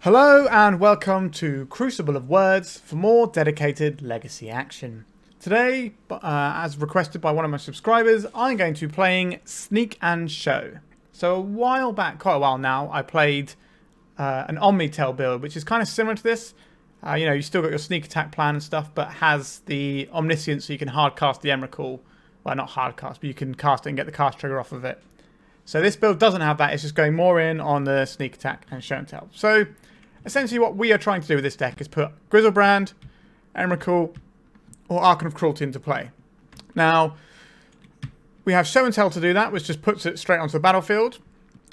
Hello and welcome to Crucible of Words for more dedicated legacy action. Today, as requested by one of my subscribers, I'm going to be playing Sneak and Show. So a while back, quite a while now, I played an Omni-Tail build, which is kind of similar to this. You still got your sneak attack plan and stuff, but has the Omniscience so you can hard cast the Emrakul. Well, not hard cast, but you can cast it and get the cast trigger off of it. So this build doesn't have that, it's just going more in on the sneak attack and show and tell. So essentially what we are trying to do with this deck is put Griselbrand, Emrakul, or Archon of Cruelty into play. Now, we have show and tell to do that, which just puts it straight onto the battlefield,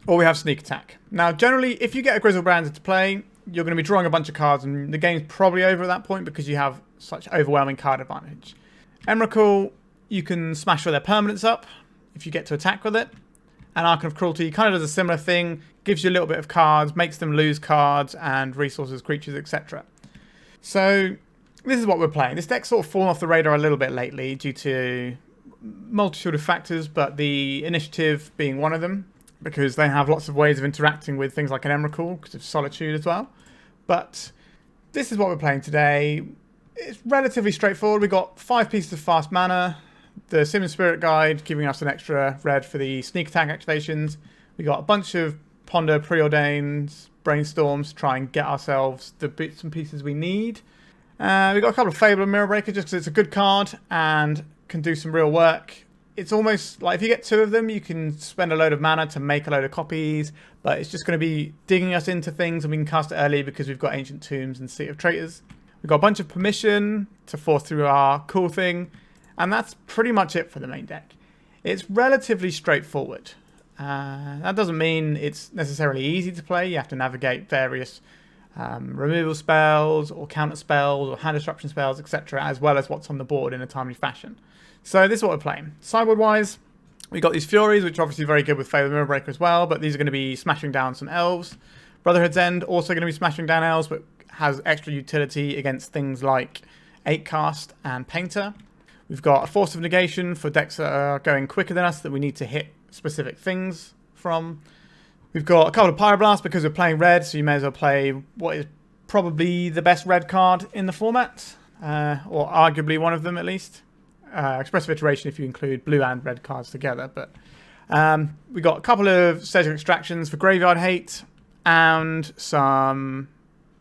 or we have sneak attack. Now, generally, if you get a Griselbrand into play, you're going to be drawing a bunch of cards, and the game's probably over at that point because you have such overwhelming card advantage. Emrakul, you can smash all their permanents up if you get to attack with it. And Archon of Cruelty kind of does a similar thing, gives you a little bit of cards, makes them lose cards and resources, creatures, etc. So this is what we're playing. This deck's sort of fallen off the radar a little bit lately due to multitude of factors, but the initiative being one of them, because they have lots of ways of interacting with things like an Emrakul because of Solitude as well. But this is what we're playing today. It's relatively straightforward. We've got 5 pieces of fast mana. The Simian Spirit Guide giving us an extra red for the sneak attack activations. We got a bunch of Ponder, Preordains, Brainstorms to try and get ourselves the bits and pieces we need. We got a couple of Fable and Mirror Breaker just because it's a good card and can do some real work. It's almost like if you get 2 of them, you can spend a load of mana to make a load of copies, but it's just going to be digging us into things and we can cast it early because we've got Ancient Tombs and City of Traitors. We've got a bunch of permission to force through our cool thing. And that's pretty much it for the main deck. It's relatively straightforward. That doesn't mean it's necessarily easy to play. You have to navigate various removal spells or counter spells or hand disruption spells, etc., as well as what's on the board in a timely fashion. So this is what we're playing. Sideboard-wise, we've got these Furies, which are obviously very good with Fable Mirror Breaker as well, but these are going to be smashing down some Elves. Brotherhood's End, also going to be smashing down Elves, but has extra utility against things like 8-cast and Painter. We've got a Force of Negation for decks that are going quicker than us that we need to hit specific things from. We've got a couple of Pyroblast because we're playing red, so you may as well play what is probably the best red card in the format, or arguably one of them at least. Expressive Iteration if you include blue and red cards together. But we got a couple of Stage of Extractions for Graveyard Hate and some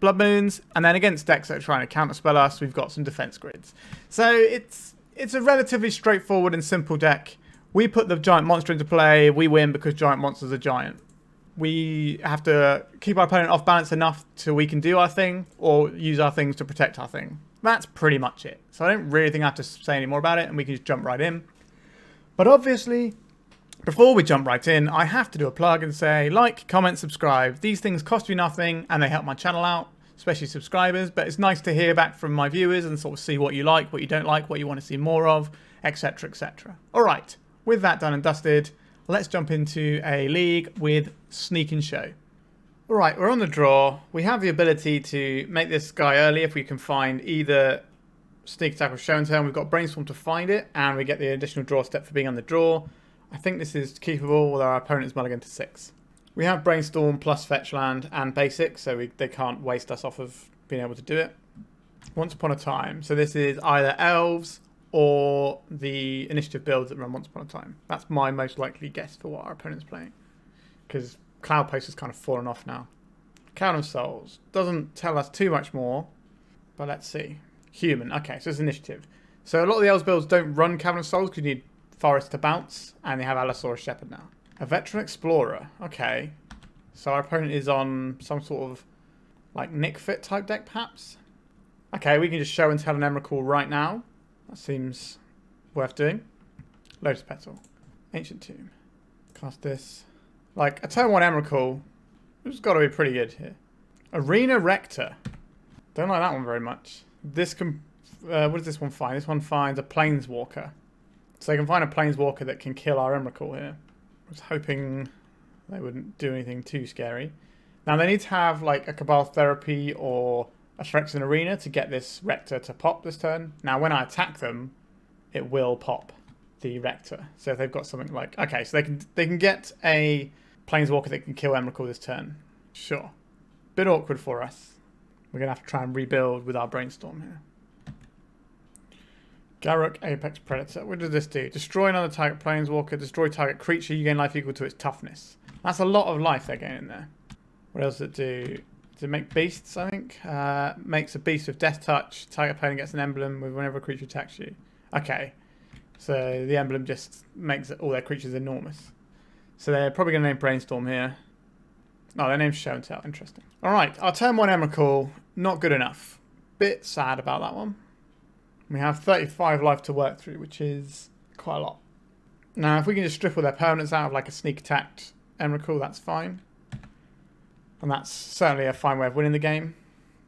Blood Moons, and then against decks that are trying to counterspell us, we've got some Defense Grids. So it's a relatively straightforward and simple deck. We put the giant monster into play. We win because giant monsters are giant. We have to keep our opponent off balance enough so we can do our thing or use our things to protect our thing. That's pretty much it. So I don't really think I have to say any more about it and we can just jump right in. But obviously, before we jump right in, I have to do a plug and say like, comment, subscribe. These things cost you nothing and they help my channel out, especially subscribers, but it's nice to hear back from my viewers and sort of see what you like, what you don't like, what you want to see more of, etc, etc. Alright, with that done and dusted, let's jump into a league with Sneak and Show. Alright, we're on the draw. We have the ability to make this guy early if we can find either Sneak Attack or Show and Tell. We've got Brainstorm to find it, and we get the additional draw step for being on the draw. I think this is keepable, although our opponent is mulligan to 6. We have Brainstorm plus Fetch Land and Basic, so they can't waste us off of being able to do it. Once Upon a Time. So this is either Elves or the initiative builds that run Once Upon a Time. That's my most likely guess for what our opponent's playing. Because Cloud Post has kind of fallen off now. Crown of Souls. Doesn't tell us too much more, but let's see. Human. Okay, so it's initiative. So a lot of the Elves builds don't run Cavern of Souls because you need Forest to bounce, and they have Allosaurus Shepherd now. A Veteran Explorer. Okay. So our opponent is on some sort of like Nick Fit type deck, perhaps? Okay, we can just show and tell an Emrakul right now. That seems worth doing. Lotus Petal. Ancient Tomb. Cast this. Like, a turn 1 Emrakul. It's got to be pretty good here. Arena Rector. Don't like that one very much. This can... what does this one find? This one finds a Planeswalker. So they can find a Planeswalker that can kill our Emrakul here. I was hoping they wouldn't do anything too scary. Now they need to have like a Cabal Therapy or a Phyrexian Arena to get this Rector to pop this turn. Now when I attack them, it will pop the Rector. So if they've got something like... Okay, so they can get a Planeswalker that can kill Emrakul this turn. Sure. Bit awkward for us. We're going to have to try and rebuild with our Brainstorm here. Garruk, Apex Predator. What does this do? Destroy another target Planeswalker. Destroy target creature. You gain life equal to its toughness. That's a lot of life they're gaining there. What else does it do? Does it make beasts, I think? Makes a beast with Death Touch. Target opponent gets an emblem with whenever a creature attacks you. Okay. So the emblem just makes all their creatures enormous. So they're probably going to name Brainstorm here. Oh, their name's Show and Tell. Interesting. Alright, our turn 1 Emrakul. Not good enough. Bit sad about that one. We have 35 life to work through, which is quite a lot. Now, if we can just strip all their permanents out of like a sneak attacked Emrakul, that's fine. And that's certainly a fine way of winning the game.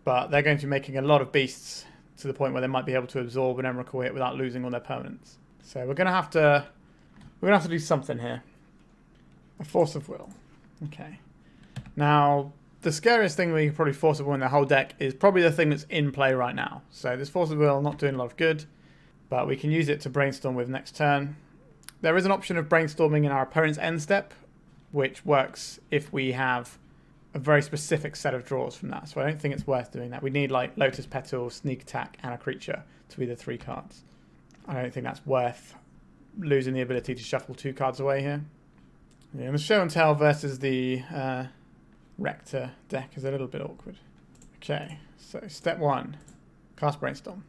But they're going to be making a lot of beasts to the point where they might be able to absorb an Emrakul hit without losing all their permanents. So we're going to have to do something here. A Force of Will. Okay. Now, the scariest thing we can probably Force of Will in the whole deck is probably the thing that's in play right now. So this Force of Will not doing a lot of good, but we can use it to brainstorm with next turn. There is an option of brainstorming in our opponent's end step, which works if we have a very specific set of draws from that. So I don't think it's worth doing that. We need like Lotus Petal, Sneak Attack, and a creature to be the 3 cards. I don't think that's worth losing the ability to shuffle 2 cards away here. Yeah, and the Show and Tell versus the Rector deck is a little bit awkward. Okay, so step 1, cast Brainstorm.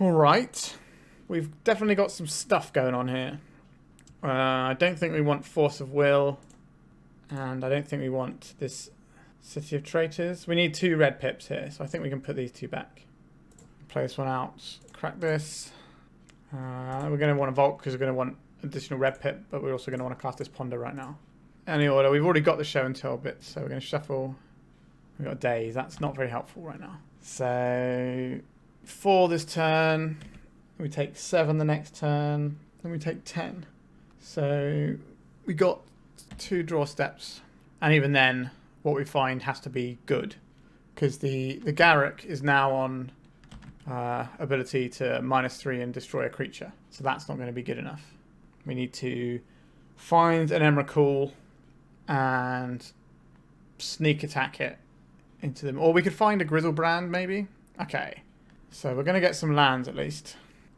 Alright, we've definitely got some stuff going on here. I don't think we want Force of Will, and I don't think we want this City of Traitors. We need 2 red pips here, so I think we can put these 2 back. Play this one out, crack this. We're going to want to Vault because we're going to want additional red pip, but we're also going to want to cast this Ponder right now. Any order, we've already got the Show and Tell bit, so we're going to shuffle. We've got Daze, that's not very helpful right now. So, 4 this turn, we take 7 the next turn, then we take 10. So, we got 2 draw steps, and even then, what we find has to be good, because the Garruk is now on ability to -3 and destroy a creature, so that's not going to be good enough. We need to find an Emrakul and sneak attack it into them. Or we could find a Griselbrand, maybe. Okay. So we're going to get some lands at least.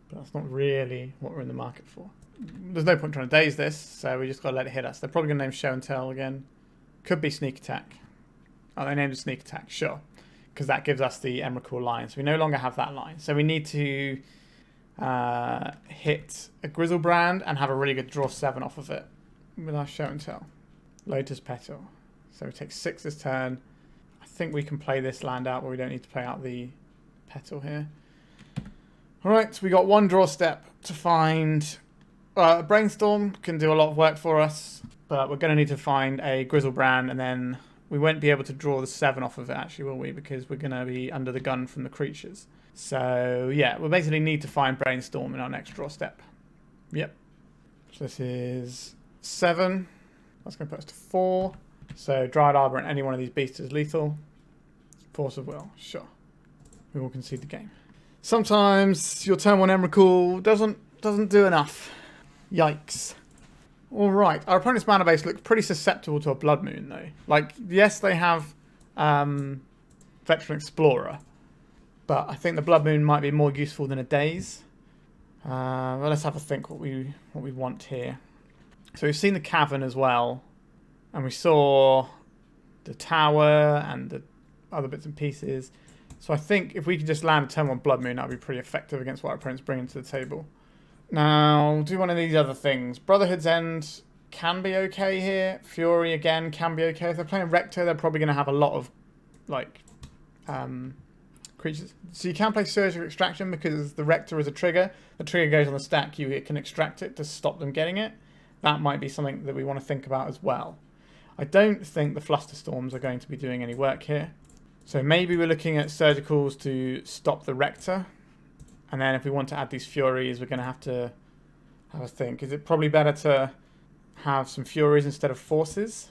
But that's not really what we're in the market for. There's no point trying to daze this, so we just got to let it hit us. They're probably going to name Show and Tell again. Could be Sneak Attack. Oh, they named it Sneak Attack, sure. Because that gives us the Emrakul line. So we no longer have that line. So we need to hit a Griselbrand and have a really good draw 7 off of it with our Show and Tell. Lotus Petal. So we take 6 this turn. I think we can play this land out, but we don't need to play out the Petal here. Alright, so we got 1 draw step to find. Brainstorm can do a lot of work for us, but we're going to need to find a Griselbrand, and then we won't be able to draw the 7 off of it, actually, will we? Because we're going to be under the gun from the creatures. So, yeah, we'll basically need to find Brainstorm in our next draw step. Yep. So this is 7. That's going to put us to 4. So Dryad Arbor and any one of these beasts is lethal. Force of Will, sure. We will concede the game. Sometimes your turn 1 Emrakul doesn't do enough. Yikes. Alright, our opponent's mana base looks pretty susceptible to a Blood Moon though. Like, yes, they have Veteran Explorer, but I think the Blood Moon might be more useful than a Daze. Well, let's have a think what we want here. So we've seen the Cavern as well, and we saw the Tower and the other bits and pieces. So I think if we could just land a turn 1 Blood Moon, that would be pretty effective against what our opponent's bringing to the table. Now, do one of these other things. Brotherhood's End can be okay here. Fury, again, can be okay. If they're playing Rector, they're probably going to have a lot of, like, creatures. So you can play Surgical Extraction because the Rector is a trigger. The trigger goes on the stack, you can extract it to stop them getting it. That might be something that we want to think about as well. I don't think the Flusterstorms are going to be doing any work here. So maybe we're looking at Surgicals to stop the Rector. And then if we want to add these Furies, we're going to have a think. Is it probably better to have some Furies instead of Forces?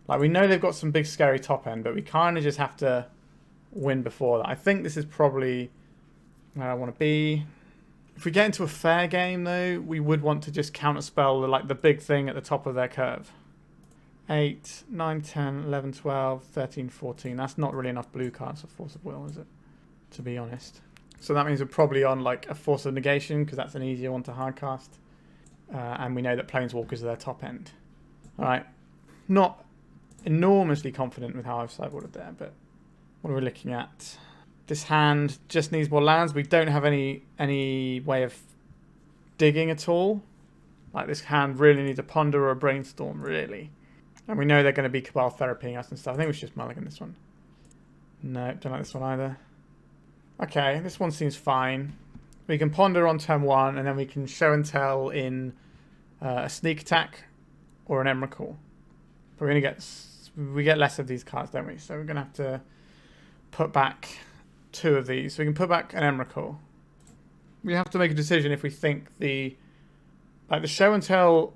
Like, we know they've got some big scary top end, but we kind of just have to win before that. I think this is probably where I want to be. If we get into a fair game, though, we would want to just counterspell the big thing at the top of their curve. 8, 9, 10, 11, 12, 13, 14. That's not really enough blue cards for Force of Will, is it? To be honest. So that means we're probably on like a Force of Negation, because that's an easier one to hardcast. And we know that Planeswalkers are their top end. Alright. Not enormously confident with how I've sideboarded there, but what are we looking at? This hand just needs more lands. We don't have any way of digging at all. Like, this hand really needs a Ponder or a Brainstorm, really. And we know they're going to be Cabal Therapying us and stuff. I think we should just mulligan this one. No, don't like this one either. Okay, this one seems fine. We can Ponder on turn 1, and then we can Show and Tell in a Sneak Attack or an Emrakul. But we get less of these cards, don't we? So we're going to have to put back 2 of these. So we can put back an Emrakul. We have to make a decision if we think the Show and Tell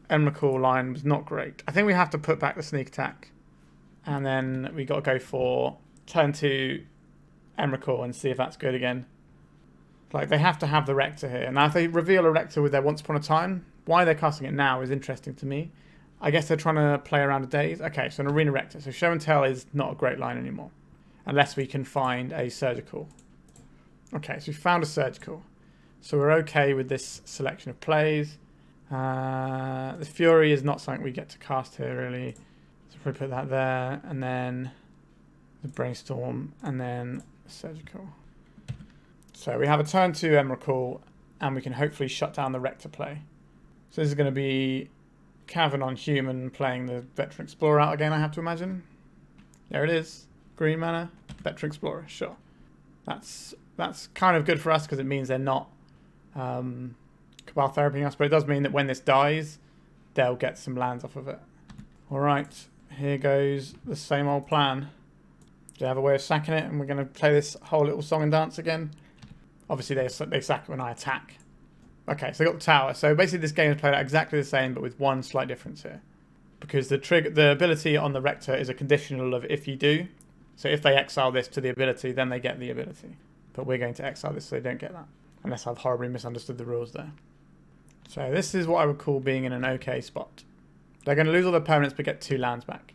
Emrakul line was not great. I think we have to put back the Sneak Attack. And then we got to go for turn 2 Emrakul and see if that's good again. Like, they have to have the Rector here. Now, if they reveal a Rector with their Once Upon a Time, why they're casting it now is interesting to me. I guess they're trying to play around a Daze. Okay, so an Arena Rector. So Show and Tell is not a great line anymore. Unless we can find a Surgical. Okay, so we found a Surgical. So we're okay with this selection of plays. The Fury is not something we get to cast here, really. So if we put that there, and then the Brainstorm, and then Surgical. So we have a turn 2 Emrakul, and we can hopefully shut down the Rector play. So this is going to be Cavern on Human playing the Veteran Explorer out again, I have to imagine. There it is. Green mana, Veteran Explorer, sure. That's kind of good for us because it means they're not Cabal Therapying us, but it does mean that when this dies, they'll get some lands off of it. Alright, here goes the same old plan. They have a way of sacking it, and we're going to play this whole little song and dance again. Obviously, they sack it when I attack. Okay, so they got the tower. So basically, this game is played out exactly the same, but with one slight difference here. Because the ability on the Rector is a conditional of if you do. So if they exile this to the ability, then they get the ability. But we're going to exile this so they don't get that. Unless I've horribly misunderstood the rules there. So this is what I would call being in an okay spot. They're going to lose all their permanents but get 2 lands back.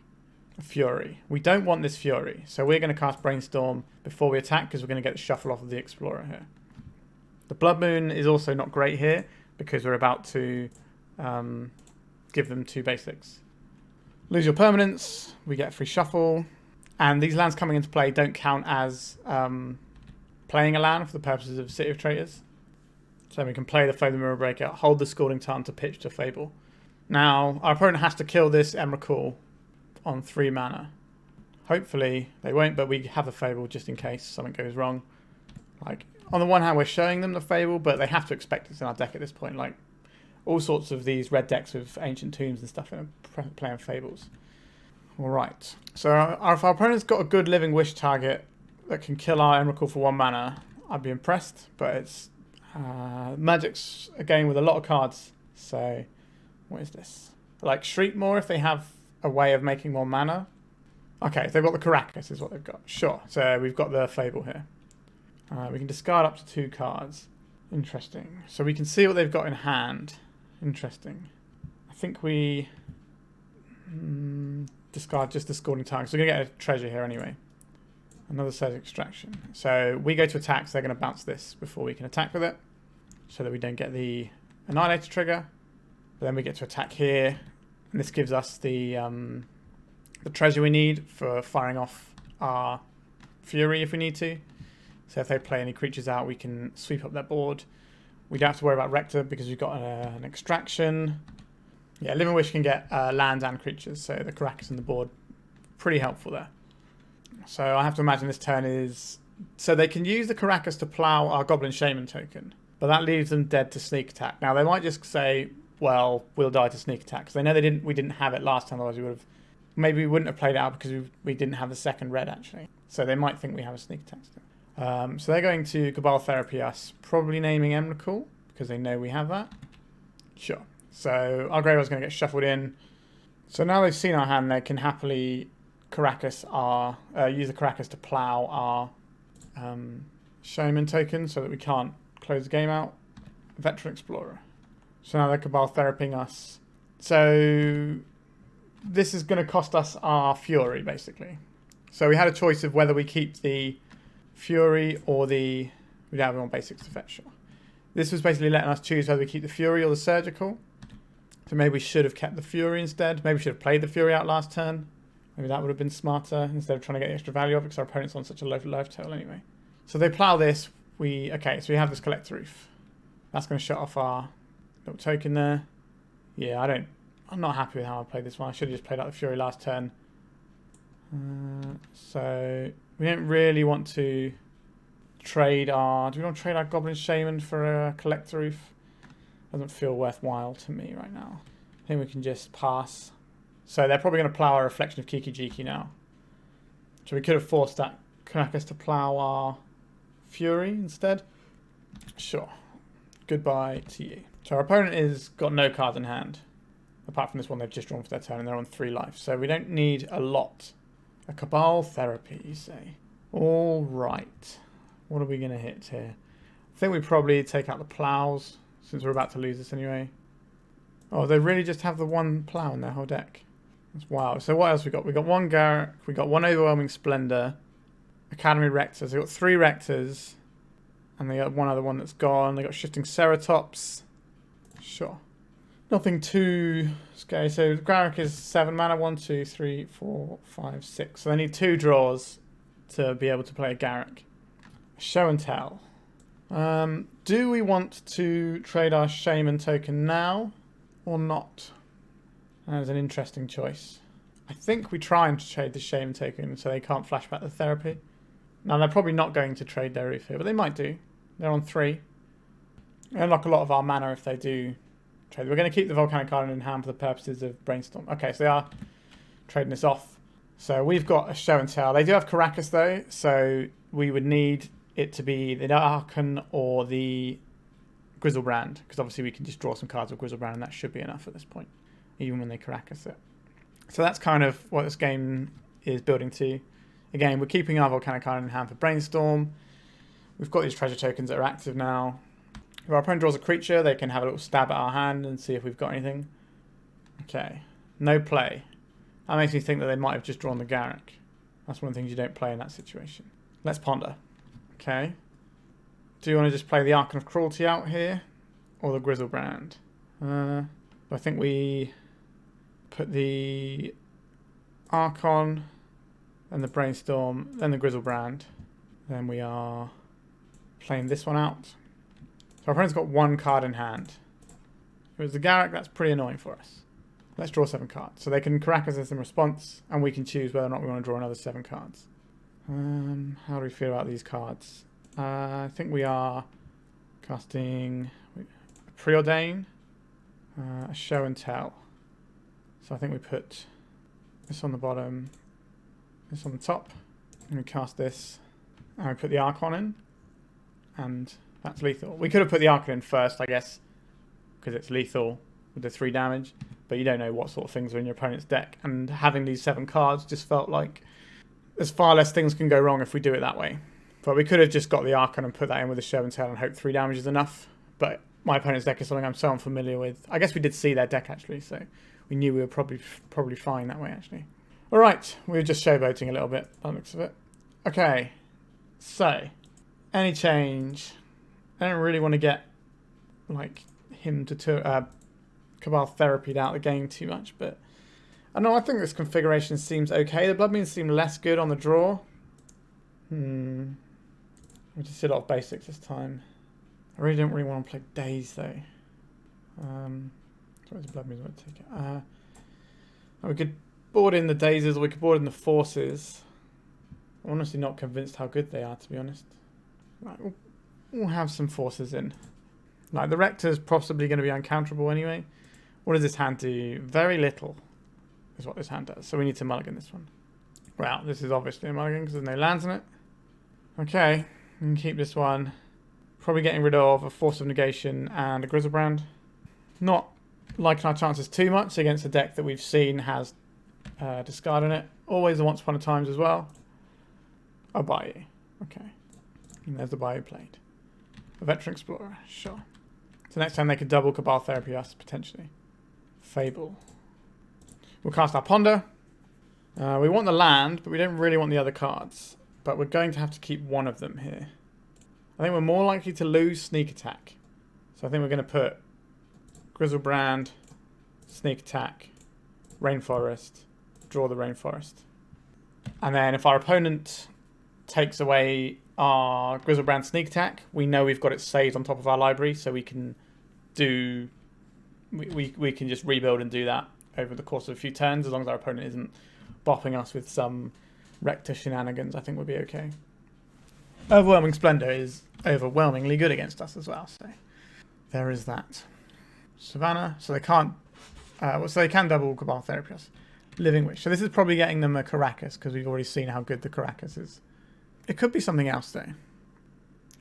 A Fury. We don't want this Fury. So we're going to cast Brainstorm before we attack because we're going to get the shuffle off of the Explorer here. The Blood Moon is also not great here because we're about to give them 2 basics. Lose your permanents. We get a free shuffle. And these lands coming into play don't count as playing a land for the purposes of City of Traitors. So we can play the Fable Mirror Breakout, hold the Scalding Tarn to pitch to Fable. Now, our opponent has to kill this Emrakul on 3 mana. Hopefully they won't, but we have a Fable just in case something goes wrong. Like, on the one hand, we're showing them the Fable, but they have to expect us in our deck at this point. Like, all sorts of these red decks with Ancient Tombs and stuff playing Fables. Alright, so if our opponent's got a good Living Wish target that can kill our Emrakul for 1 mana, I'd be impressed, but it's Magic's a game with a lot of cards, so what is this? Like Shriekmore if they have a way of making more mana. Okay, they've got the Caracas is what they've got. Sure, so we've got the Fable here. We can discard up to 2 cards. Interesting. So we can see what they've got in hand. Interesting. I think we discard just the Scalding Tarn. So we're going to get a treasure here anyway. Another Surge Extraction. So we go to attack, so they're going to bounce this before we can attack with it. So that we don't get the Annihilator trigger. But then we get to attack here. And this gives us the treasure we need for firing off our Fury if we need to. So if they play any creatures out, we can sweep up their board. We don't have to worry about Rector because we've got an extraction. Yeah, Living Wish can get lands and creatures, so the Caracas on the board, pretty helpful there. So I have to imagine this turn is... So they can use the Caracas to plow our Goblin Shaman token, but that leaves them dead to Sneak Attack. Now they might just say, well, we'll die to Sneak Attack, because they know we didn't have it last time, otherwise we would have... Maybe we wouldn't have played it out because we didn't have the second red, actually. So they might think we have a Sneak Attack still. So they're going to Cabal Therapy us, probably naming Emrakul, because they know we have that. Sure. So our Graveyard's going to get shuffled in. So now they've seen our hand, they can happily Caracas use the Caracas to plow our Shaman token so that we can't close the game out. Veteran Explorer. So now they're Cabal Therapying us. So this is going to cost us our Fury, basically. So we had a choice of whether we keep the Fury or the... We don't have it on basics to fetch. Sure. This was basically letting us choose whether we keep the Fury or the Surgical. So maybe we should have kept the Fury instead. Maybe we should have played the Fury out last turn. Maybe that would have been smarter instead of trying to get the extra value of it because our opponent's on such a low life total anyway. So they plough this. Okay, so we have this Collector Roof. That's going to shut off our little token there. Yeah, I'm not happy with how I played this one. I should have just played out the Fury last turn. So we don't really want to trade our... Do we want to trade our Goblin Shaman for a Collector Roof? Doesn't feel worthwhile to me right now. I think we can just pass. So they're probably going to plough a Reflection of Kiki Jiki now. So we could have forced that Caracas to plough our Fury instead. Sure. Goodbye to you. So our opponent has got no cards in hand. Apart from this one they've just drawn for their turn and they're on 3 life. So we don't need a lot. A Cabal Therapy, you say. All right. What are we going to hit here? I think we probably take out the plows since we're about to lose this anyway. Oh, they really just have the one plow in their whole deck. That's wild. So what else we got? We got one Garruk. We got one Overwhelming Splendor. Academy Rectors. They got 3 Rectors. And they got one other one that's gone. They got Shifting Ceratops. Sure. Nothing too scary. So Garruk is 7 mana. 1, 2, 3, 4, 5, 6. So they need 2 draws to be able to play a Garruk. Show and Tell. Do we want to trade our Shaman token now or not? That is an interesting choice. I think we try and trade the Shaman token so they can't flash back the therapy. Now they're probably not going to trade their roof here, but they might do. They're on 3. They unlock a lot of our mana if they do trade. We're going to keep the Volcanic Island in hand for the purposes of Brainstorm. Okay, so they are trading this off. So we've got a Show and Tell. They do have Caracas though, so we would need it to be the Archon or the Griselbrand, because obviously we can just draw some cards with Griselbrand and that should be enough at this point, even when they Caracas it. So that's kind of what this game is building to. Again, we're keeping our Volcanic Island in hand for Brainstorm. We've got these treasure tokens that are active now. If our opponent draws a creature, they can have a little stab at our hand and see if we've got anything. Okay, no play. That makes me think that they might have just drawn the Garruk. That's one of the things you don't play in that situation. Let's ponder. Okay. Do you want to just play the Archon of Cruelty out here? Or the Griselbrand? I think we put the Archon, then the Brainstorm, then the Griselbrand. Then we are playing this one out. So our opponent's got 1 card in hand. If it was the Garruk, that's pretty annoying for us. Let's draw 7 cards. So they can Caracas us in response, and we can choose whether or not we want to draw another 7 cards. How do we feel about these cards? I think we are casting a Preordain, a Show and Tell. So I think we put this on the bottom, this on the top, and we cast this, and we put the Archon in, and that's lethal. We could have put the Archon in first, I guess, because it's lethal with the 3 damage, but you don't know what sort of things are in your opponent's deck, and having these 7 cards just felt like there's far less things can go wrong if we do it that way. But we could have just got the Archon and put that in with the Show and Tell and hope 3 damage is enough. But my opponent's deck is something I'm so unfamiliar with. I guess we did see their deck actually, so we knew we were probably fine that way actually. Alright, we were just showboating a little bit by the looks of it. Okay, so any change? I don't really want to get like him to Cabal Therapied out the game too much, but I don't know, I think this configuration seems okay. The Blood Moons seem less good on the draw. We just did a lot of basics this time. I really don't want to play Daze though. Sorry, the Blood Moons won't take it. We could board in the Dazes or we could board in the Forces. I'm honestly not convinced how good they are, to be honest. Right, we'll have some Forces in. Like, the Rector's possibly going to be uncounterable anyway. What does this hand do? Very little is what this hand does. So we need to mulligan this one. Well, this is obviously a mulligan because there's no lands in it. Okay, we can keep this one. Probably getting rid of a Force of Negation and a Griselbrand. Not liking our chances too much against a deck that we've seen has discard in it. Always the Once Upon a Times as well. A Bayou. Okay. And there's the Bayou played. A Veteran Explorer. Sure. So next time they could double Cabal Therapy us, potentially. Fable. We'll cast our Ponder. We want the land, but we don't really want the other cards. But we're going to have to keep one of them here. I think we're more likely to lose Sneak Attack. So I think we're going to put Griselbrand, Sneak Attack, Rainforest, draw the Rainforest. And then if our opponent takes away our Griselbrand Sneak Attack, we know we've got it saved on top of our library, so we can do... We can just rebuild and do that over the course of a few turns, as long as our opponent isn't bopping us with some Rector shenanigans. I think we'll be okay. Overwhelming Splendor is overwhelmingly good against us as well, so there is that. Savannah, so they can't... so they can double Cabal Therapy. Living Wish. So this is probably getting them a Caracas, because we've already seen how good the Caracas is. It could be something else, though.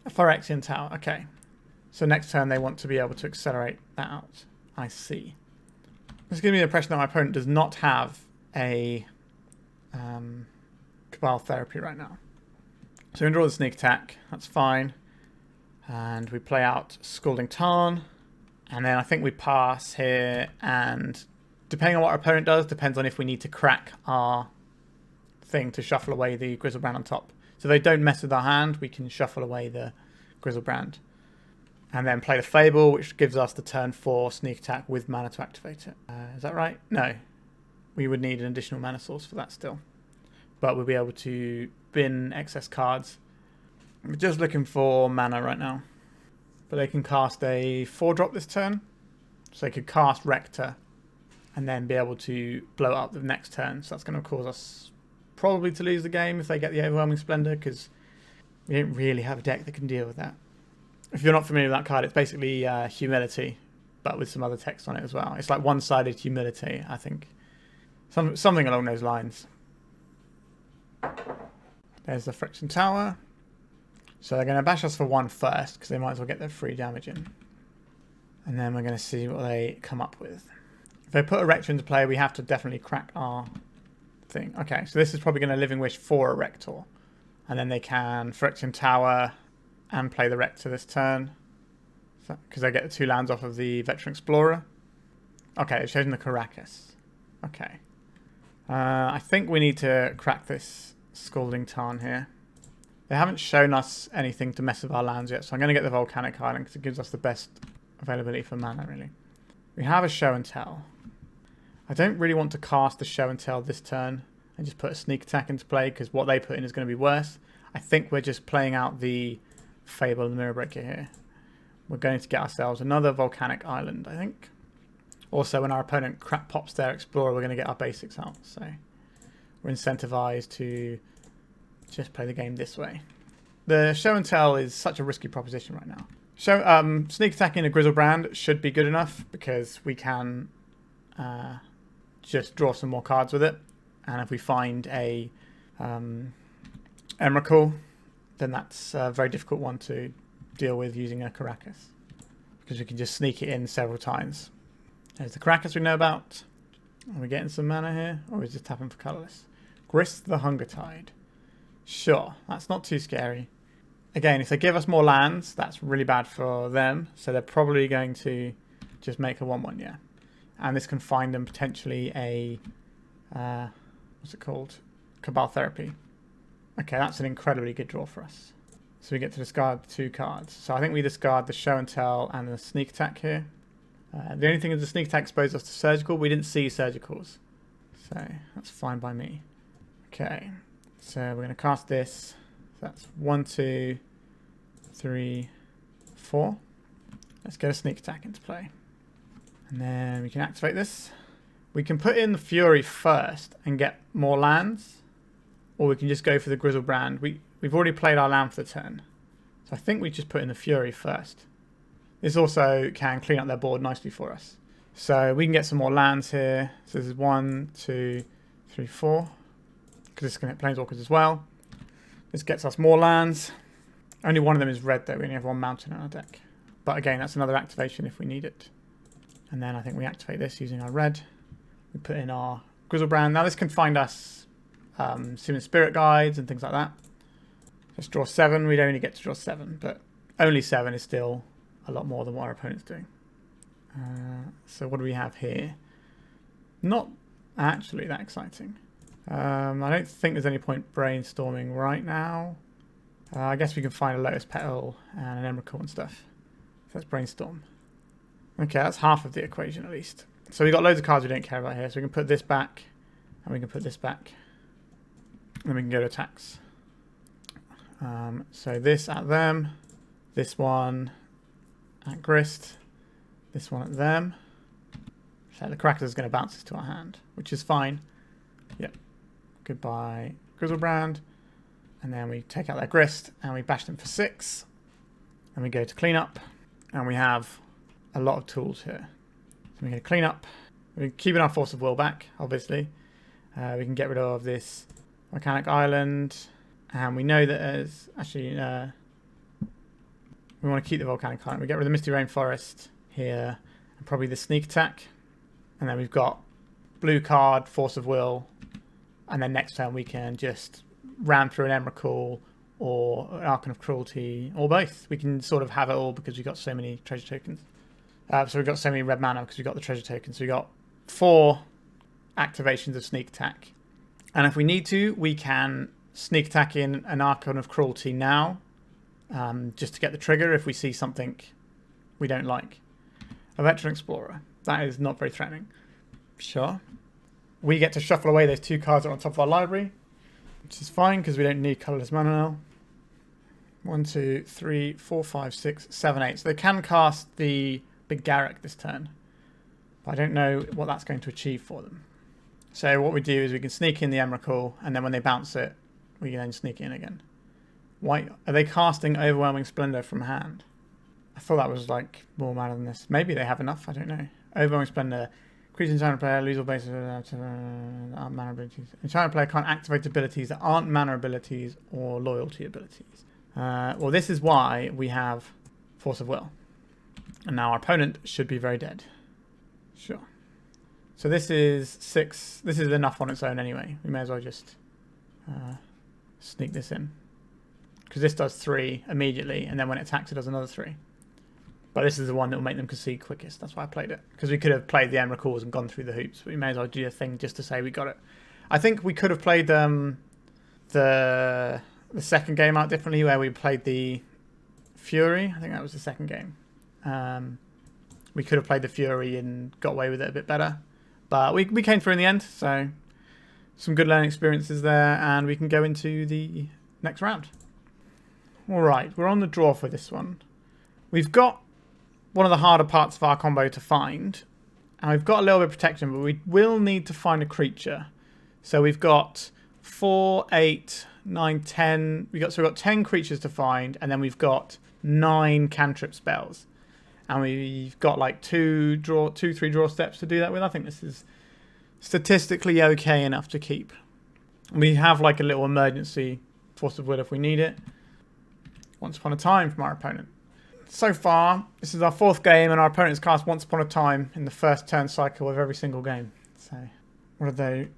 A Phyrexian Tower. Okay. So next turn they want to be able to accelerate that out. I see. This gives me the impression that my opponent does not have a Cabal Therapy right now. So we can draw the Sneak Attack. That's fine. And we play out Scalding Tarn. And then I think we pass here, and depending on what our opponent does, depends on if we need to crack our thing to shuffle away the Griselbrand on top. So if they don't mess with our hand, we can shuffle away the Griselbrand. And then play the Fable, which gives us the turn 4 Sneak Attack with mana to activate it. Is that right? No. We would need an additional mana source for that still. But we'll be able to bin excess cards. We're just looking for mana right now. But they can cast a 4-drop this turn. So they could cast Rector and then be able to blow up the next turn. So that's going to cause us probably to lose the game if they get the Overwhelming Splendor, because we don't really have a deck that can deal with that. If you're not familiar with that card, it's basically Humility, but with some other text on it as well. It's like one-sided Humility, I think. Something along those lines. There's the Friction Tower. So they're going to bash us for 1 first, because they might as well get their free damage in. And then we're going to see what they come up with. If they put a Rector into play, we have to definitely crack our thing. Okay, so this is probably going to Living Wish for a Rector. And then they can Friction Tower and play the Rector this turn, because they get the 2 lands off of the Veteran Explorer. Okay, they've chosen the Caracas. Okay. I think we need to crack this Scalding Tarn here. They haven't shown us anything to mess with our lands yet, so I'm going to get the Volcanic Island because it gives us the best availability for mana, really. We have a Show and Tell. I don't really want to cast the Show and Tell this turn and just put a Sneak Attack into play, because what they put in is going to be worse. I think we're just playing out the Fable and the Mirror Breaker here. We're going to get ourselves another Volcanic Island, I think. Also, when our opponent pops their Explorer, we're going to get our basics out. So we're incentivized to just play the game this way. The Show and Tell is such a risky proposition right now. Sneak attacking a Griselbrand should be good enough, because we can just draw some more cards with it. And if we find a Emrakul, then that's a very difficult one to deal with using a Caracas, because we can just sneak it in several times. There's the Caracas we know about. Are we getting some mana here, or is it just tapping for colourless? Grist the Hunger Tide. Sure, that's not too scary. Again, if they give us more lands, that's really bad for them, so they're probably going to just make a 1/1, yeah. And this can find them potentially a... what's it called? Cabal Therapy. Okay, that's an incredibly good draw for us. So we get to discard 2 cards. So I think we discard the Show and Tell and the Sneak Attack here. The only thing is the Sneak Attack exposed us to Surgical. We didn't see Surgicals, so that's fine by me. Okay, so we're going to cast this. So that's 1, 2, 3, 4. Let's get a Sneak Attack into play. And then we can activate this. We can put in the Fury first and get more lands, or we can just go for the Griselbrand. We've already played our land for the turn, so I think we just put in the Fury first. This also can clean up their board nicely for us. So we can get some more lands here. So this is 1, 2, 3, 4. Because this can hit Planeswalkers as well. This gets us more lands. Only one of them is red though. We only have 1 mountain in our deck. But again, that's another activation if we need it. And then I think we activate this using our red. We put in our Griselbrand. Now this can find us Simian Spirit Guides and things like that. Let's draw 7. We'd only get to draw 7, but only 7 is still a lot more than what our opponent's doing. So what do we have here? Not actually that exciting. I don't think there's any point brainstorming right now. I guess we can find a Lotus Petal and an Emrakul and stuff. So let's brainstorm. Okay, that's half of the equation at least. So we've got loads of cards we don't care about here. So we can put this back, and we can put this back. And we can go to attacks. So this at them, this one at Grist, this one at them. So the Cracker's going to bounce this to our hand, which is fine. Yep. Goodbye, Griselbrand. And then we take out their Grist and we bash them for 6. And we go to clean up. And we have a lot of tools here. So we go to clean up. We're keeping our Force of Will back, obviously. We can get rid of this Volcanic Island. And we know that there's actually... we want to keep the Volcanic Island. We get rid of the Misty Rainforest here. And probably the sneak attack. And then we've got blue card, Force of Will. And then next turn we can just ram through an Emrakul or an Archon of Cruelty, or both. We can sort of have it all because we've got so many treasure tokens. So we've got so many red mana because we've got the treasure tokens. So we've got 4 activations of sneak attack. And if we need to, we can sneak attack in an Archon of Cruelty now, just to get the trigger if we see something we don't like. A Veteran Explorer. That is not very threatening. Sure. We get to shuffle away those 2 cards that are on top of our library, which is fine because we don't need colourless mana now. 1, 2, 3, 4, 5, 6, 7, 8. So they can cast the Big Garrick this turn. But I don't know what that's going to achieve for them. So what we do is we can sneak in the Emrakul, and then when they bounce it, we can then sneak in again. Why are they casting Overwhelming Splendor from hand? I thought that was like more mana than this. Maybe they have enough, I don't know. Overwhelming Splendor. Creature enchanted player, lose all bases aren't mana abilities. Enchanted player can't activate abilities that aren't mana abilities or loyalty abilities. Well, this is why we have Force of Will. And now our opponent should be very dead. Sure. So this is 6. This is enough on its own anyway. We may as well just sneak this in. Because this does 3 immediately, and then when it attacks it does another 3. But this is the one that will make them concede quickest. That's why I played it. Because we could have played the Emrakuls and gone through the hoops. But we may as well do a thing just to say we got it. I think we could have played the second game out differently, where we played the Fury. I think that was the second game. We could have played the Fury and got away with it a bit better. But we came through in the end. So some good learning experiences there. And we can go into the next round. Alright, we're on the draw for this one. We've got one of the harder parts of our combo to find. And we've got a little bit of protection, but we will need to find a creature. So we've got 4, 8, 9, 10. So we've got 10 creatures to find, and then we've got 9 cantrip spells. And we've got like 2, 3 draw steps to do that with. I think this is statistically okay enough to keep. We have like a little emergency Force of Will if we need it. Once Upon a Time from our opponent. So far, this is our 4th game, and our opponent's cast Once Upon a Time in the first turn cycle of every single game. So, what are they?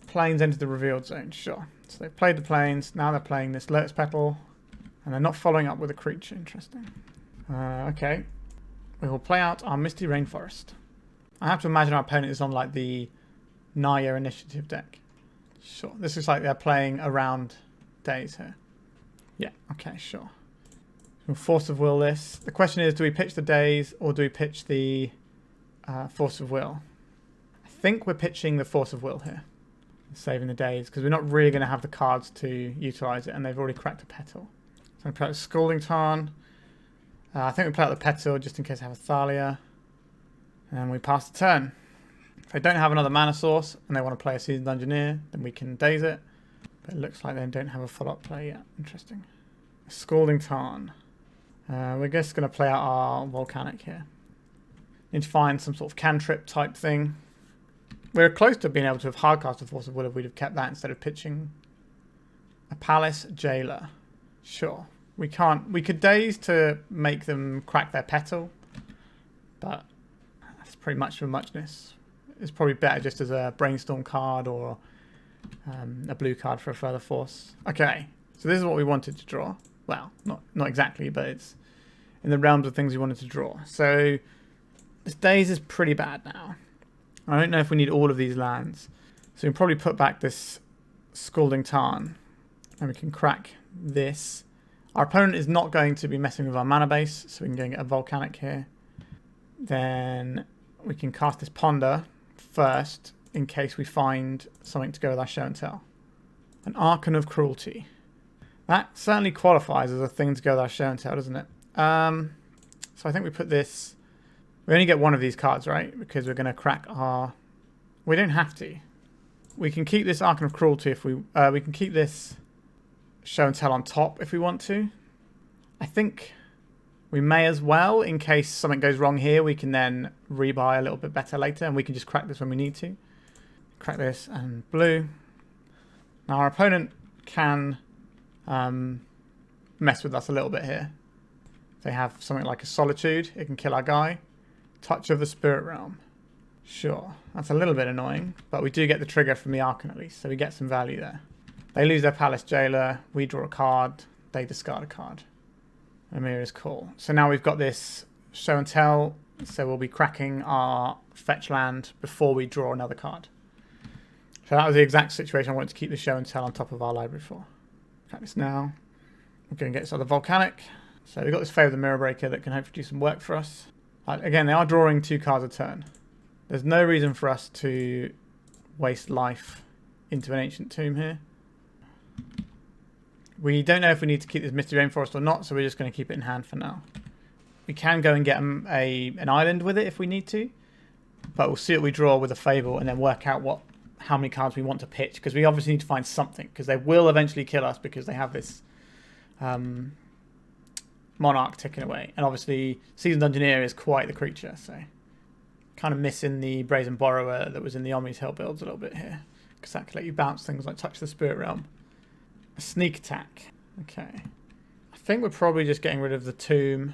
Plains entered the revealed zone. Sure. So they've played the plains. Now they're playing this Lotus Petal, and they're not following up with a creature. Interesting. Okay. We will play out our Misty Rainforest. I have to imagine our opponent is on like the Naya Initiative deck. Sure. This looks like they're playing around Daze here. Yeah. Okay. Sure. We'll Force of Will this. The question is, do we pitch the Daze or do we pitch the Force of Will? I think we're pitching the Force of Will here. Saving the Daze, because we're not really going to have the cards to utilise it, and they've already cracked a Petal. So we play out Scalding Tarn. I think we play out the Petal just in case I have a Thalia. And we pass the turn. If they don't have another mana source and they want to play a Seasoned Engineer, then we can Daze it. But it looks like they don't have a follow-up play yet. Interesting. Scalding Tarn. We're just going to play out our Volcanic here. Need to find some sort of cantrip type thing. We're close to being able to have hardcast a Force of Will if we'd have kept that instead of pitching a Palace Jailer. Sure. We can't. We could Daze to make them crack their Petal, but that's pretty much for muchness. It's probably better just as a Brainstorm card or a blue card for a further force. Okay, so this is what we wanted to draw. Well, not exactly, but it's in the realms of things we wanted to draw. So this Daze is pretty bad now. I don't know if we need all of these lands. So we can probably put back this Scalding Tarn. And we can crack this. Our opponent is not going to be messing with our mana base, so we can go and get a Volcanic here. Then we can cast this Ponder first, in case we find something to go with our Show and Tell. An Archon of Cruelty. That certainly qualifies as a thing to go with our Show and Tell, doesn't it? So I think we put this... We only get one of these cards, right? Because we're going to crack our... We don't have to. We can keep this Archon of Cruelty if we... we can keep this Show and Tell on top if we want to. I think we may as well, in case something goes wrong here. We can then rebuy a little bit better later, and we can just crack this when we need to. Crack this and blue. Now our opponent can mess with us a little bit here. They have something like a Solitude. It can kill our guy. Touch of the Spirit Realm. Sure, that's a little bit annoying, but we do get the trigger from the Archon at least, so we get some value there. They lose their Palace Jailer. We draw a card. They discard a card. Amira's Call. So now we've got this Show and Tell, so we'll be cracking our fetch land before we draw another card. So that was the exact situation I wanted to keep the Show and Tell on top of our library for. Crack this now. We're going to get this other Volcanic. So we've got this Fable the Mirror Breaker that can hopefully do some work for us. Again, they are drawing 2 cards a turn. There's no reason for us to waste life into an Ancient Tomb here. We don't know if we need to keep this Misty Rainforest or not, so we're just going to keep it in hand for now. We can go and get an island with it if we need to, but we'll see what we draw with a Fable and then work out how many cards we want to pitch, because we obviously need to find something, because they will eventually kill us because they have this Monarch ticking away. And obviously Seasoned Engineer is quite the creature, so kind of missing the Brazen Borrower that was in the Omni's Hill builds a little bit here, because that can let you bounce things like Touch the Spirit Realm. A Sneak Attack. Okay. I think we're probably just getting rid of the Tomb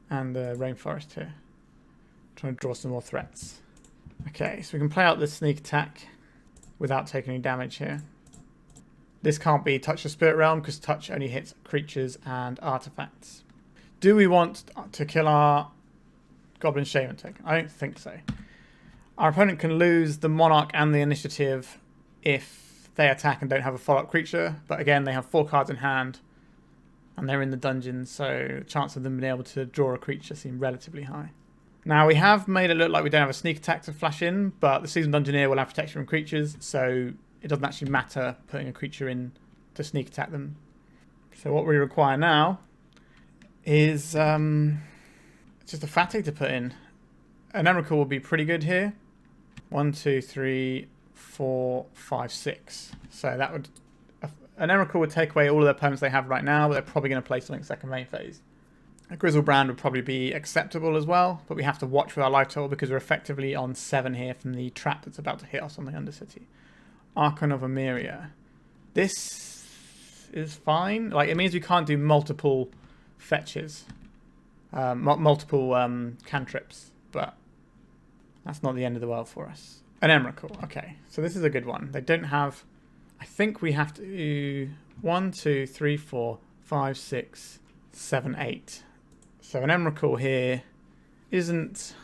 and the Rainforest here. Trying to draw some more threats. Okay, so we can play out the Sneak Attack without taking any damage here. This can't be Touch the Spirit Realm because Touch only hits creatures and artifacts. Do we want to kill our Goblin Shaman token? I don't think so. Our opponent can lose the Monarch and the Initiative if they attack and don't have a follow-up creature, but again, they have 4 cards in hand, and they're in the dungeon, so the chance of them being able to draw a creature seem relatively high. Now, we have made it look like we don't have a Sneak Attack to flash in, but the Seasoned Engineer will have protection from creatures, so it doesn't actually matter putting a creature in to Sneak Attack them. So what we require now is just a Fatigue to put in. An Emrakul will be pretty good here. 1, 2, 3... 4, 5, 6. So that would... An Emrakul would take away all of the opponents they have right now, but they're probably going to play something second main phase. A Griselbrand would probably be acceptable as well, but we have to watch with our life total because we're effectively on 7 here from the trap that's about to hit us on the Undercity. Archon of Emeria. This is fine. Like, it means we can't do multiple fetches. Multiple cantrips, but that's not the end of the world for us. An Emrakul. Okay, so this is a good one. They don't have... I think we have to do 1, 2, 3, 4, 5, 6, 7, 8. So an Emrakul here isn't...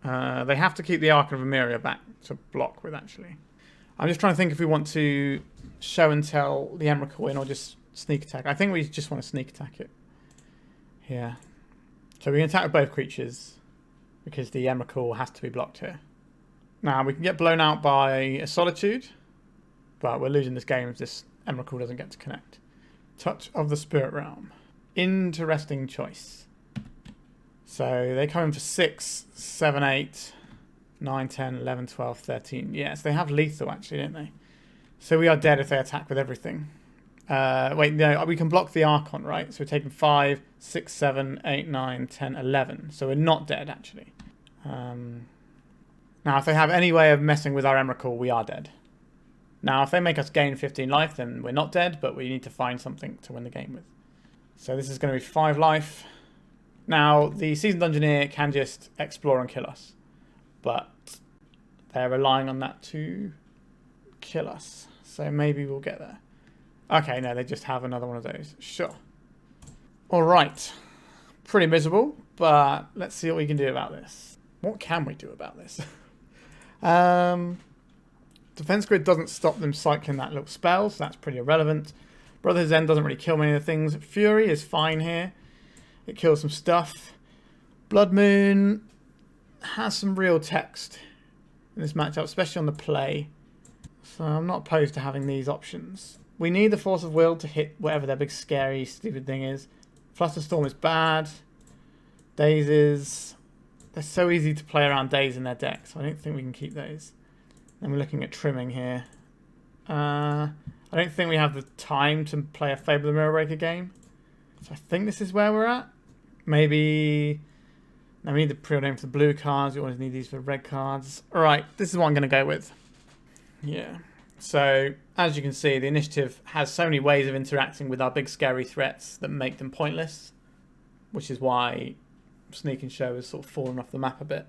they have to keep the Archon of Emeria back to block with, actually. I'm just trying to think if we want to Show and Tell the Emrakul in or just Sneak Attack. I think we just want to Sneak Attack it. Yeah. So we can attack with both creatures because the Emrakul has to be blocked here. Now, we can get blown out by a Solitude, but we're losing this game if this Emrakul doesn't get to connect. Touch of the Spirit Realm. Interesting choice. So they come in for 6, 7, 8, 9, 10, 11, 12, 13. Yes, they have lethal actually, don't they? So we are dead if they attack with everything. Wait, no, we can block the Archon, right? So we're taking 5, 6, 7, 8, 9, 10, 11. So we're not dead actually. Now, if they have any way of messing with our Emrakul, we are dead. Now, if they make us gain 15 life, then we're not dead, but we need to find something to win the game with. So this is going to be 5 life. Now, the Seasoned Engineer can just explore and kill us, but they're relying on that to kill us. So maybe we'll get there. Okay, no, they just have another one of those. Sure. All right. Pretty miserable, but let's see what we can do about this. What can we do about this? Defense Grid doesn't stop them cycling that little spell, so that's pretty irrelevant. Brotherhood's End doesn't really kill many of the things. Fury is fine here. It kills some stuff. Blood Moon has some real text in this matchup, especially on the play. So I'm not opposed to having these options. We need the Force of Will to hit whatever their big, scary, stupid thing is. Flusterstorm is bad. Daze is... They're so easy to play around Daze in their deck, so I don't think we can keep those. Then we're looking at trimming here. I don't think we have the time to play a Fable the Mirror Breaker game. So I think this is where we're at. Maybe... No, we need the Preordain for the blue cards. We always need these for red cards. Alright, this is what I'm going to go with. Yeah. So, as you can see, the initiative has so many ways of interacting with our big scary threats that make them pointless. Which is why Sneak and Show has sort of fallen off the map a bit.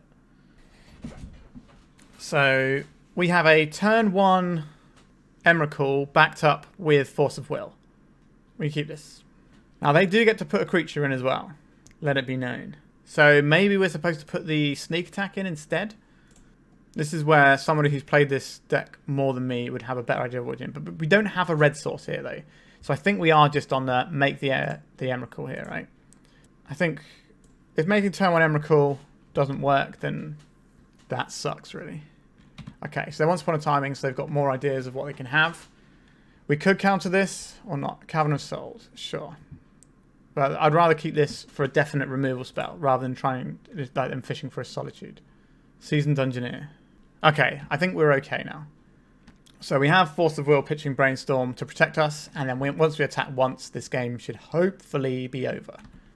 So, we have a turn 1 Emrakul backed up with Force of Will. We keep this. Now, they do get to put a creature in as well. Let it be known. So maybe we're supposed to put the sneak attack in instead. This is where somebody who's played this deck more than me would have a better idea of what we're doing. But we don't have a red source here, though. So I think we are just on the make the Emrakul here, right? I think if making turn 1 Emrakul doesn't work, then that sucks, really. Okay, so once upon a timing, so they've got more ideas of what they can have. We could counter this or not. Cavern of Souls, sure. But I'd rather keep this for a definite removal spell rather than trying like them fishing for a Solitude. Seasoned Dungeoneer. Okay, I think we're okay now. So we have Force of Will pitching Brainstorm to protect us, and then once we attack once, this game should hopefully be over.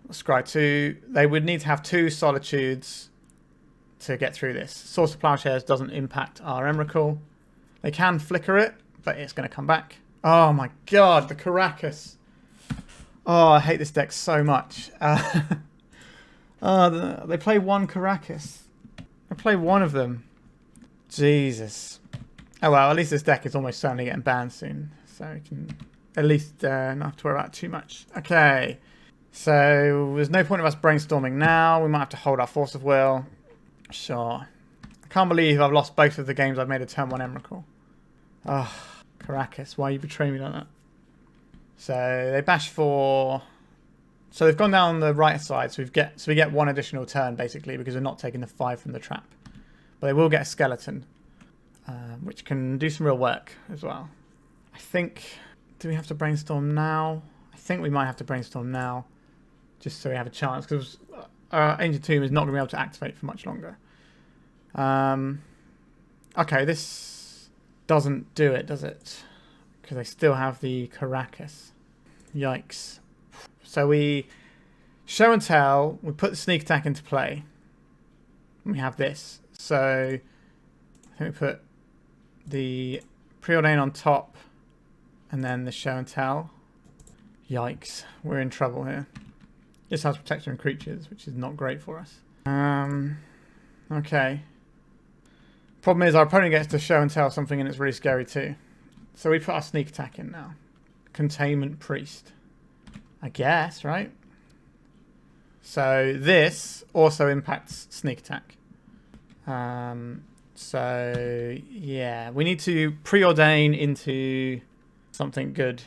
Scry 2. They would need to have 2 Solitudes to get through this. Source of Plowshares doesn't impact our Emrakul. They can flicker it, but it's going to come back. Oh my god, the Caracas. Oh, I hate this deck so much. They play 1 Caracas. I play 1 of them. Jesus. Oh well, at least this deck is almost certainly getting banned soon. So we can at least not have to worry about it too much. Okay. So there's no point of us brainstorming now. We might have to hold our Force of Will. Sure. I can't believe I've lost both of the games I've made a turn 1 Emrakul. Oh, Caracas, why you betray me like that? So they bash for... So they've gone down the right side, so we get 1 additional turn, basically, because we're not taking the 5 from the trap. But they will get a skeleton, which can do some real work as well. I think... Do we have to brainstorm now? I think we might have to brainstorm now, just so we have a chance, because our Ancient Tomb is not going to be able to activate for much longer. Okay, this doesn't do it, does it? Because they still have the Caracas. Yikes. So we show and tell. We put the sneak attack into play. And we have this. So I think we put the Preordain on top. And then the show and tell. Yikes. We're in trouble here. This has protection on creatures, which is not great for us. Okay. Problem is our opponent gets to show and tell something and it's really scary too. So we put our sneak attack in now. Containment Priest. I guess, right? So this also impacts sneak attack. So yeah, we need to preordain into something good.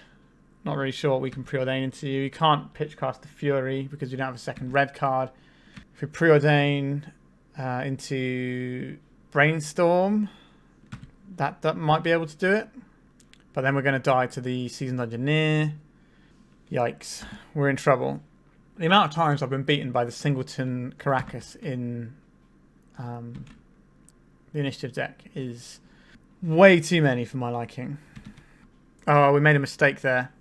Not really sure what we can preordain into. We can't pitch cast the Fury because we don't have a second red card. If we preordain into Brainstorm, that might be able to do it. But then we're going to die to the Seasoned Dungeoneer. Yikes. We're in trouble. The amount of times I've been beaten by the Singleton Caracas in the initiative deck is way too many for my liking. Oh, we made a mistake there.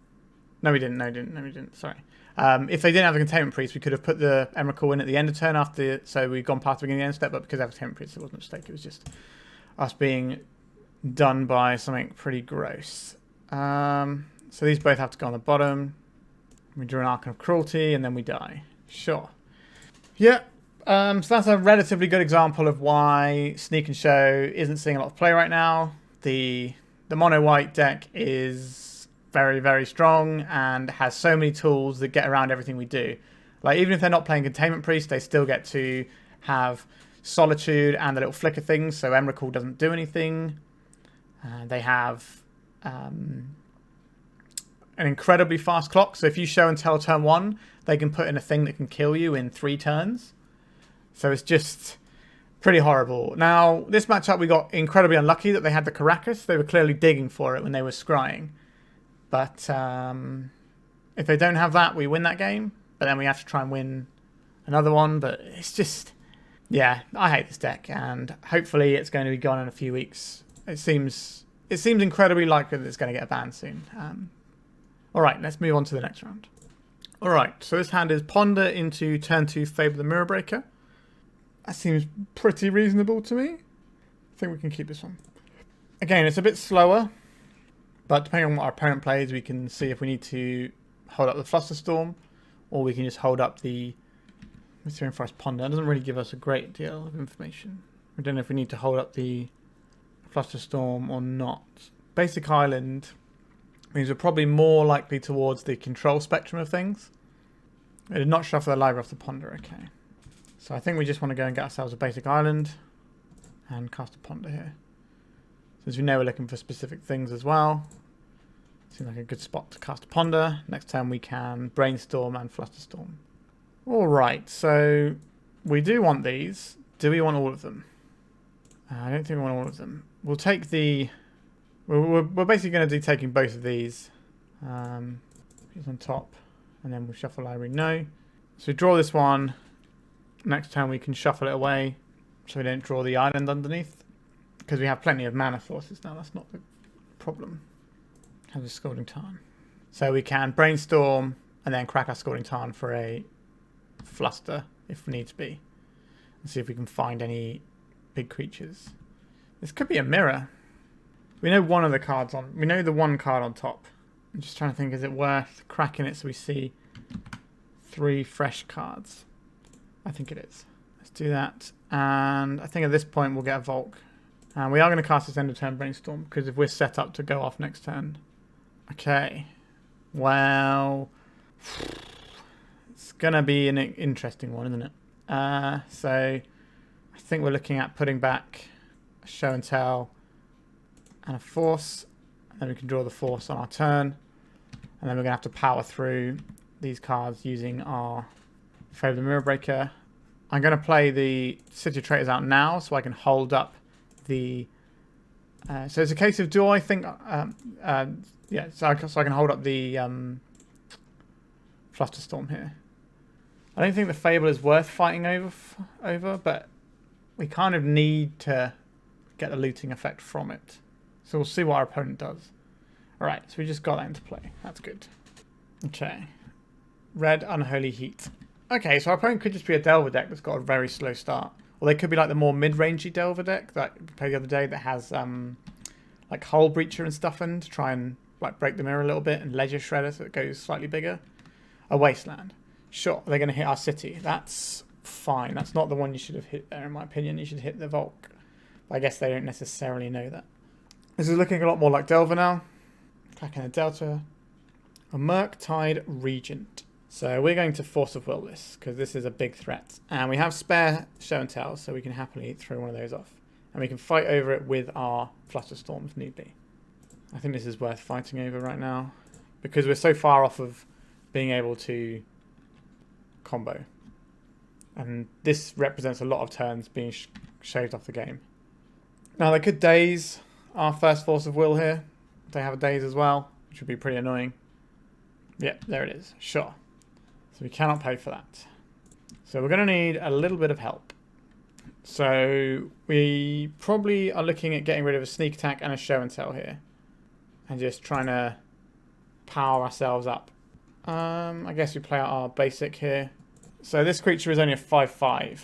No, we didn't. No, we didn't. Sorry. If they didn't have a Containment Priest, we could have put the Emrakul in at the end of turn after. So we've gone past the beginning of the end step, but because they have a Containment Priest, it wasn't a mistake. It was just us being done by something pretty gross. So these both have to go on the bottom. We draw an Archon of Cruelty, and then we die. Sure. Yeah. So that's a relatively good example of why Sneak and Show isn't seeing a lot of play right now. The mono white deck is very, very strong and has so many tools that get around everything we do. Like, even if they're not playing Containment Priest, they still get to have Solitude and the little flicker things, so Emrakul doesn't do anything. They have an incredibly fast clock. So if you show and tell turn 1, they can put in a thing that can kill you in 3 turns. So it's just pretty horrible. Now, this matchup we got incredibly unlucky that they had the Caracas. They were clearly digging for it when they were scrying. But if they don't have that, we win that game. But then we have to try and win another one. But it's just, yeah, I hate this deck. And hopefully it's going to be gone in a few weeks. It seems incredibly likely that it's going to get a ban soon. All right, let's move on to the next round. All right, so this hand is Ponder into turn 2 Fable the Mirror Breaker. That seems pretty reasonable to me. I think we can keep this one. Again, it's a bit slower, but depending on what our opponent plays, we can see if we need to hold up the Flusterstorm, or we can just hold up the Misty Rainforest Ponder. It doesn't really give us a great deal of information. I don't know if we need to hold up the Flusterstorm or not. Basic Island means we're probably more likely towards the control spectrum of things. It did not shuffle the library off the Ponder, okay. So I think we just want to go and get ourselves a Basic Island and cast a Ponder here. Since we know we're looking for specific things as well. Seems like a good spot to cast a Ponder. Next time we can Brainstorm and Flusterstorm. Alright, so we do want these. Do we want all of them? I don't think we want all of them. We'll take the... We're basically going to do taking both of these. These on top. And then we'll shuffle library. No. So we draw this one. Next time we can shuffle it away. So we don't draw the island underneath. Because we have plenty of mana sources now. That's not the problem. Have a Scalding Tarn. So we can Brainstorm and then crack our Scalding Tarn for a Fluster if needs be. And see if we can find any big creatures. This could be a mirror. We know one of the cards on. We know the one card on top. I'm just trying to think, is it worth cracking it so we see 3 fresh cards? I think it is. Let's do that. And I think at this point we'll get a Volk. And we are going to cast this end of turn Brainstorm because if we're set up to go off next turn. Okay. Well, it's going to be an interesting one, isn't it? So I think we're looking at putting back a Show and Tell and a Force. And then we can draw the Force on our turn. And then we're going to have to power through these cards using our Fable the Mirror Breaker. I'm going to play the City of Traitors out now so I can hold up the... so it's a case of, do I think... yeah, so I can hold up the Flusterstorm here. I don't think the Fable is worth fighting over, but we kind of need to get the looting effect from it. So we'll see what our opponent does. Alright, so we just got that into play. That's good. Okay. Red Unholy Heat. Okay, so our opponent could just be a Delver deck that's got a very slow start. Or they could be like the more mid-rangey Delver deck that we played the other day that has like Hull Breacher and stuff in to try and like break the mirror a little bit, and Ledger Shredder so it goes slightly bigger. A Wasteland. Sure, they're going to hit our city. That's fine. That's not the one you should have hit there, in my opinion. You should hit the Volk. But I guess they don't necessarily know that. This is looking a lot more like Delver now. Cracking a Delta. A Murktide Regent. So we're going to Force of Will this, because this is a big threat. And we have spare Show and Tell, so we can happily throw one of those off. And we can fight over it with our Flusterstorm if need be. I think this is worth fighting over right now, because we're so far off of being able to combo. And this represents a lot of turns being shaved off the game. Now they could Daze our first Force of Will here. They have a Daze as well, which would be pretty annoying. Yep, there it is. Sure. So we cannot pay for that. So we're going to need a little bit of help. So we probably are looking at getting rid of a Sneak Attack and a Show and Tell here. And just trying to power ourselves up. I guess we play out our basic here. So this creature is only a 5/5.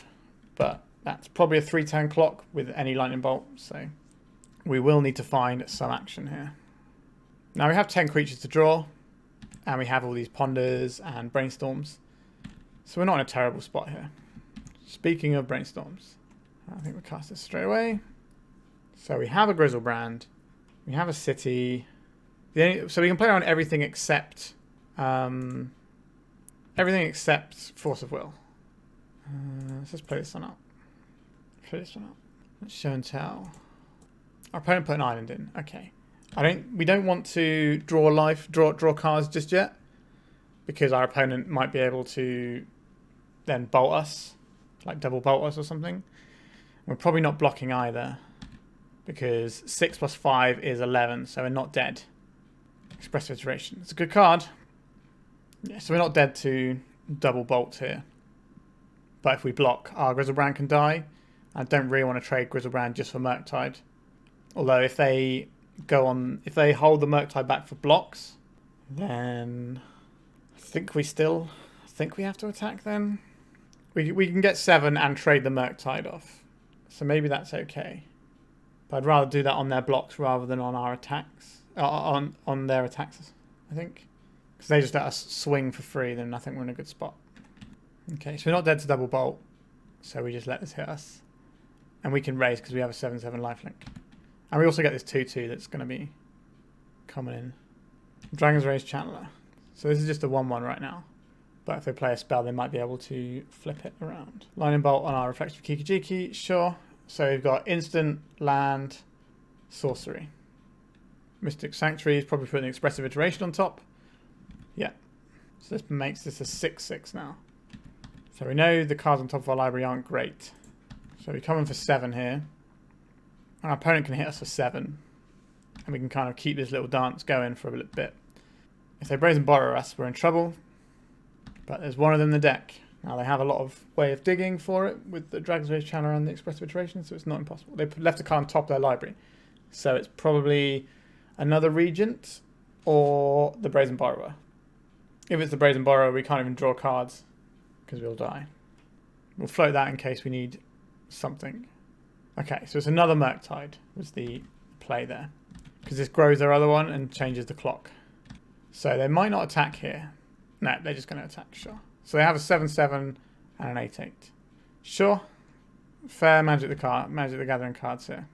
But that's probably a 3-turn clock with any Lightning Bolt. So we will need to find some action here. Now we have 10 creatures to draw. And we have all these Ponders and Brainstorms. So we're not in a terrible spot here. Speaking of Brainstorms, I think we'll cast this straight away. So we have a Griselbrand. We have a City. So we can play around everything except... everything except Force of Will. Let's just play this one up. Play this one up. Let's Show and Tell. Our opponent put an island in. Okay. We don't want to draw cards just yet, because our opponent might be able to then bolt us, like double bolt us or something. We're probably not blocking either, because 6 + 5 is 11, so we're not dead. Expressive Iteration. It's a good card. Yeah, so we're not dead to double bolt here. But if we block, our Griselbrand can die. I don't really want to trade Griselbrand just for Murktide. Although if they hold the Murktide back for blocks, then I think we have to attack then. We can get 7 and trade the Murktide off. So maybe that's okay. But I'd rather do that on their blocks rather than on our attacks. On their attacks, I think. Because they just let us swing for free, then I think we're in a good spot. Okay, so we're not dead to double bolt. So we just let this hit us. And we can raise because we have a 7/7 lifelink. And we also get this 2/2 that's going to be coming in. Dragon's Rage Channeler. So this is just a 1/1 right now. But if they play a spell, they might be able to flip it around. Lightning Bolt on our Reflective Kikijiki, sure. So we've got instant, land, sorcery. Mystic Sanctuary is probably putting an Expressive Iteration on top. Yeah. So this makes this a 6/6 now. So we know the cards on top of our library aren't great. So we come in for 7 here. Our opponent can hit us for 7. And we can kind of keep this little dance going for a little bit. If they Brazen Borrow us, we're in trouble. But there's one of them in the deck. Now they have a lot of way of digging for it with the Dragon's Rage Channeler and the Expressive Iteration, so it's not impossible. They left a card on top of their library. So it's probably another Regent or the Brazen Borrower. If it's the Brazen Borrower, we can't even draw cards because we'll die. We'll float that in case we need something. Okay, so it's another Murktide was the play there. Because this grows their other one and changes the clock. So they might not attack here. No, they're just going to attack, sure. So they have a 7/7 and an 8/8. Sure. Fair Magic the Gathering cards here.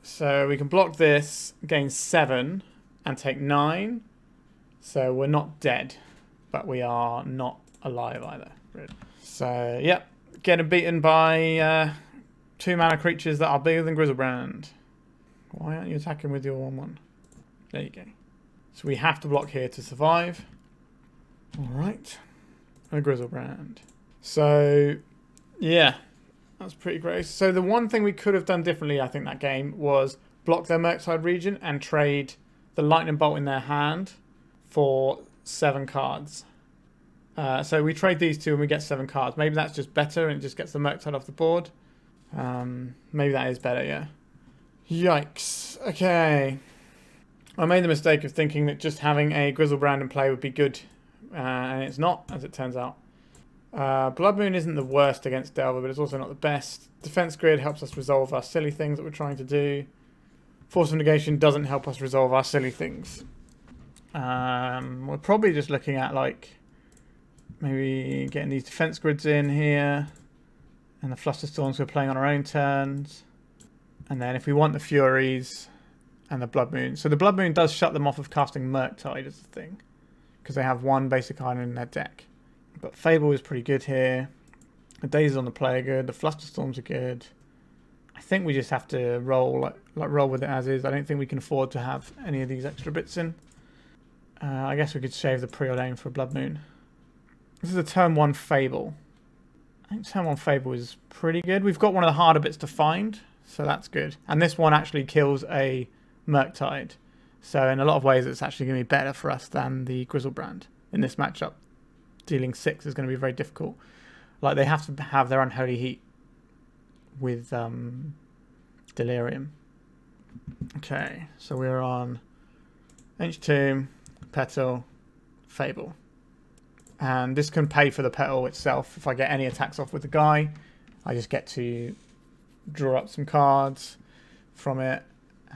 So we can block this, gain 7, and take 9. So we're not dead, but we are not alive either. Really. So, yeah, getting beaten by 2 mana creatures that are bigger than Griselbrand. Why aren't you attacking with your 1/1? There you go. So we have to block here to survive. Alright. A Griselbrand. So, yeah. That's pretty great. So the one thing we could have done differently, I think, that game was block their Murktide Regent and trade the Lightning Bolt in their hand for 7 cards. So we trade these 2 and we get 7 cards. Maybe that's just better and it just gets the Murktide off the board. Maybe that is better, yeah. Yikes. Okay. I made the mistake of thinking that just having a Griselbrand in play would be good. And it's not, as it turns out. Blood Moon isn't the worst against Delver, but it's also not the best. Defense Grid helps us resolve our silly things that we're trying to do. Force of Negation doesn't help us resolve our silly things. We're probably just looking at, like, maybe getting these defense grids in here. And the Flusterstorms we're playing on our own turns. And then if we want the Furies and the Blood Moon. So the Blood Moon does shut them off of casting Murktide as the thing. Because they have 1 basic island in their deck. But Fable is pretty good here. The Daze on the play are good. The Flusterstorms are good. I think we just have to roll roll with it as is. I don't think we can afford to have any of these extra bits in. I guess we could save the Preordain for Blood Moon. This is a turn 1 Fable. I think turn 1 Fable is pretty good. We've got one of the harder bits to find, so that's good. And this one actually kills a Murktide. So in a lot of ways it's actually going to be better for us than the Griselbrand in this matchup. Dealing 6 is going to be very difficult. Like, they have to have their Unholy Heat with Delirium. Okay, so we're on Ancient Tomb, Petal, Fable. And this can pay for the Petal itself. If I get any attacks off with the guy, I just get to draw up some cards from it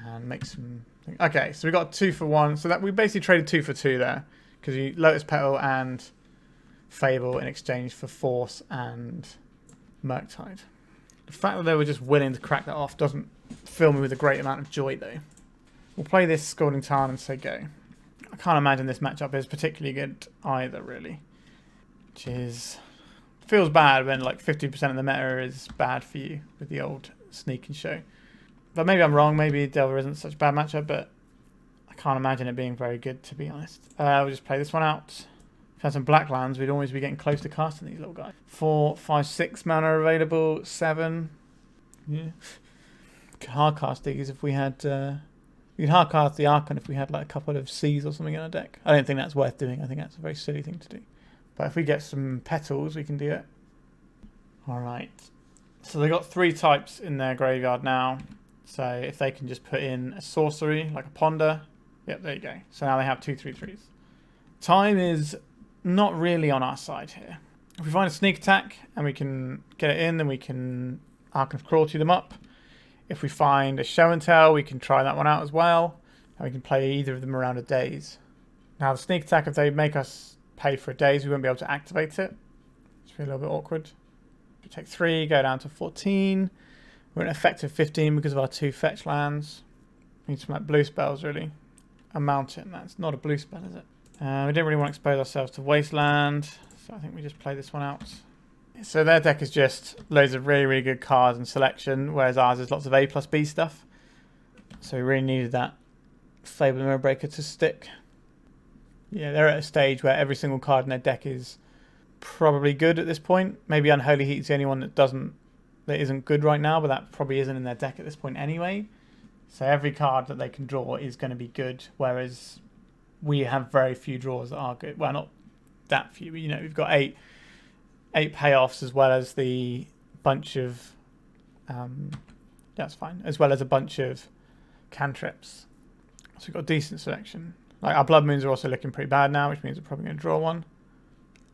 and make some... Okay, so we got 2 for 1. So that we basically traded 2 for 2 there. Because you Lotus Petal and Fable in exchange for Force and Murktide. The fact that they were just willing to crack that off doesn't fill me with a great amount of joy, though. We'll play this Scalding Tarn and say go. I can't imagine this matchup is particularly good either, really. Which is... feels bad when like 50% of the meta is bad for you with the old sneak and show. But maybe I'm wrong. Maybe Delver isn't such a bad matchup, but I can't imagine it being very good, to be honest. We'll just play this one out. If we had some black lands, we'd always be getting close to casting these little guys. 4, 5, 6 mana available. 7. Yeah. Could hard cast these if we had... we could hard cast the Archon if we had like a couple of Seas or something in our deck. I don't think that's worth doing. I think that's a very silly thing to do. But if we get some petals, we can do it. Alright. So they've got 3 types in their graveyard now. So if they can just put in a sorcery, like a ponder. Yep, there you go. So now they have 2/3/3s. Time is not really on our side here. If we find a sneak attack and we can get it in, then we can Archon of Cruelty them up. If we find a show and tell, we can try that one out as well. And we can play either of them around a Daze. Now the sneak attack, if they make us pay for a Daze, we won't be able to activate it. It's a little bit awkward. We take 3, go down to 14. We're at an effective 15 because of our 2 fetch lands. We need some like blue spells really. A mountain, that's not a blue spell, is it? We didn't really want to expose ourselves to wasteland, so I think we just play this one out. So their deck is just loads of really, really good cards and selection, whereas ours is lots of A plus B stuff. So we really needed that Fable Mirror Breaker to stick. Yeah, they're at a stage where every single card in their deck is probably good at this point. Maybe Unholy Heat's the only one that isn't good right now, but that probably isn't in their deck at this point anyway. So every card that they can draw is going to be good, whereas we have very few draws that are good. Well, not that few. You know, we've got 8 payoffs as well as the bunch of that's fine, as well as a bunch of cantrips. So we've got a decent selection. Like our Blood Moons are also looking pretty bad now, which means we're probably going to draw one.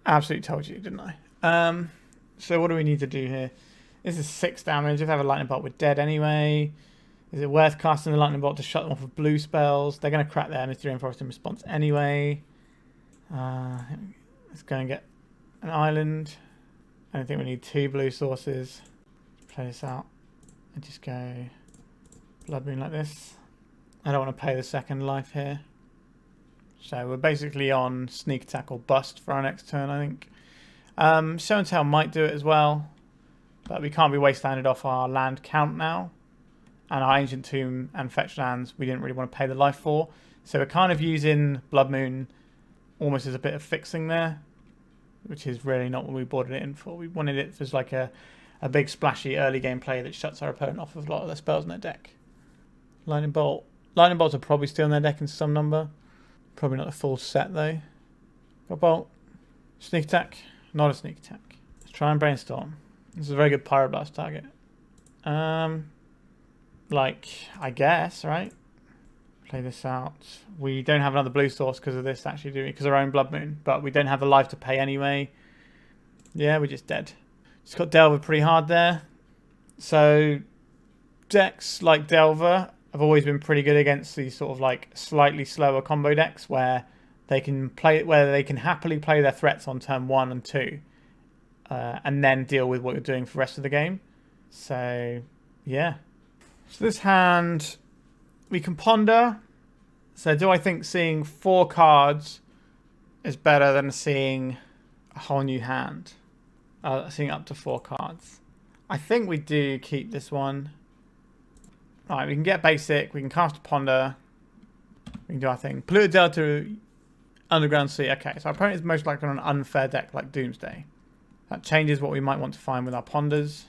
Absolutely told you, didn't I? So what do we need to do here? This is 6 damage. If they have a lightning bolt, we're dead anyway. Is it worth casting the lightning bolt to shut them off with blue spells? They're going to crack their Misty Rainforest in response anyway. Let's go and get an island. I don't think we need 2 blue sources. Play this out and just go Blood Moon like this. I don't want to pay the second life here. So we're basically on sneak attack or bust for our next turn, I think. Show and tell might do it as well, but we can't be wastelanded off our land count now. And our Ancient Tomb and fetch lands we didn't really want to pay the life for. So we're kind of using Blood Moon almost as a bit of fixing there, which is really not what we bought it in for. We wanted it as like a big splashy early game play that shuts our opponent off of a lot of their spells in their deck. Lightning Bolt. Lightning Bolts are probably still in their deck in some number. Probably not the full set though. Got Bolt. Sneak attack. Not a sneak attack. Let's try and Brainstorm. This is a very good Pyroblast target. Like, I guess, right? Play this out. We don't have another blue source because of this, actually, do we? Because of our own Blood Moon. But we don't have the life to pay anyway. Yeah, we're just dead. Just got Delver pretty hard there. So, decks like Delver have always been pretty good against these sort of like slightly slower combo decks where they can happily play their threats on turn 1 and 2. And then deal with what you're doing for the rest of the game. So, yeah. So this hand, we can ponder. So do I think seeing 4 cards is better than seeing a whole new hand? Seeing up to 4 cards. I think we do keep this one. Alright, we can get basic. We can cast a ponder. We can do our thing. Polluted Delta, Underground Sea. Okay, so our opponent is most likely on an unfair deck like Doomsday. That changes what we might want to find with our ponders.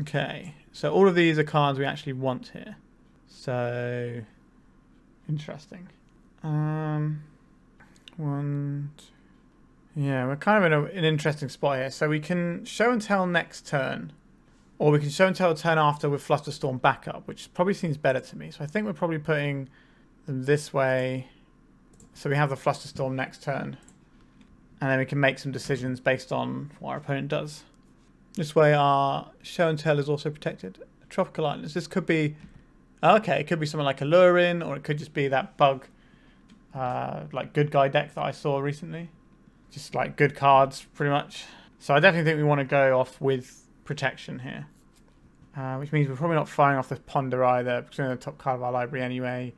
Okay, so all of these are cards we actually want here. So, interesting. Yeah, we're kind of in an interesting spot here. So we can show and tell next turn. Or we can show and tell the turn after with Flusterstorm backup, which probably seems better to me. So I think we're probably putting them this way. So we have the Flusterstorm next turn. And then we can make some decisions based on what our opponent does. This way our show and tell is also protected. Tropical Islands. This could be... Okay, it could be something like Alluring, or it could just be that bug, like good guy deck that I saw recently. Just like good cards, pretty much. So I definitely think we want to go off with protection here. Which means we're probably not firing off the Ponder either, because we're in the top card of our library anyway.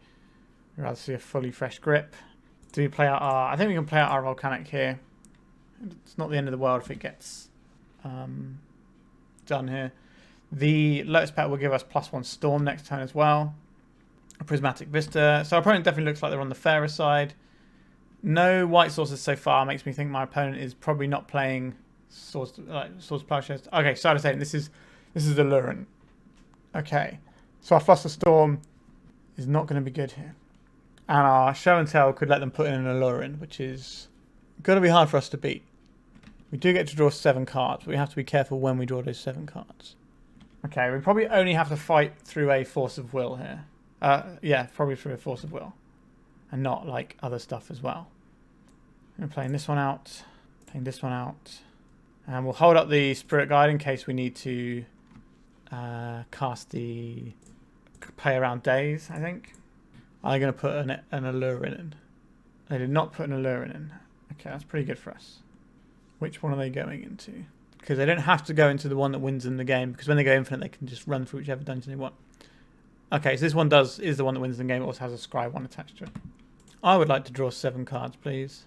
We'd rather see a fully fresh grip. Do we play out our... I think we can play out our Volcanic here. It's not the end of the world if it gets done here. The Lotus Petal will give us +1 Storm next turn as well. A Prismatic Vista. So our opponent definitely looks like they're on the fairer side. No white sources so far makes me think my opponent is probably not playing Swords Plowshares. Okay, Side of Satan, this is Allurant. Okay, so our Flusterstorm is not going to be good here. And our Show and Tell could let them put in an Allurant, which is going to be hard for us to beat. We do get to draw 7 cards, but we have to be careful when we draw those 7 cards. Okay, we probably only have to fight through a Force of Will here. Yeah, probably through a Force of Will. And not like other stuff as well. I'm playing this one out. Playing this one out. And we'll hold up the Spirit Guide in case we need to cast the play around Daze, I think. I'm going to put an Allurant in. They did not put an Allurant in. Okay, that's pretty good for us. Which one are they going into? Because they don't have to go into the one that wins in the game, because when they go infinite, they can just run through whichever dungeon they want. Okay, so this one is the one that wins in the game. It also has a Scry 1 attached to it. I would like to draw 7 cards, please.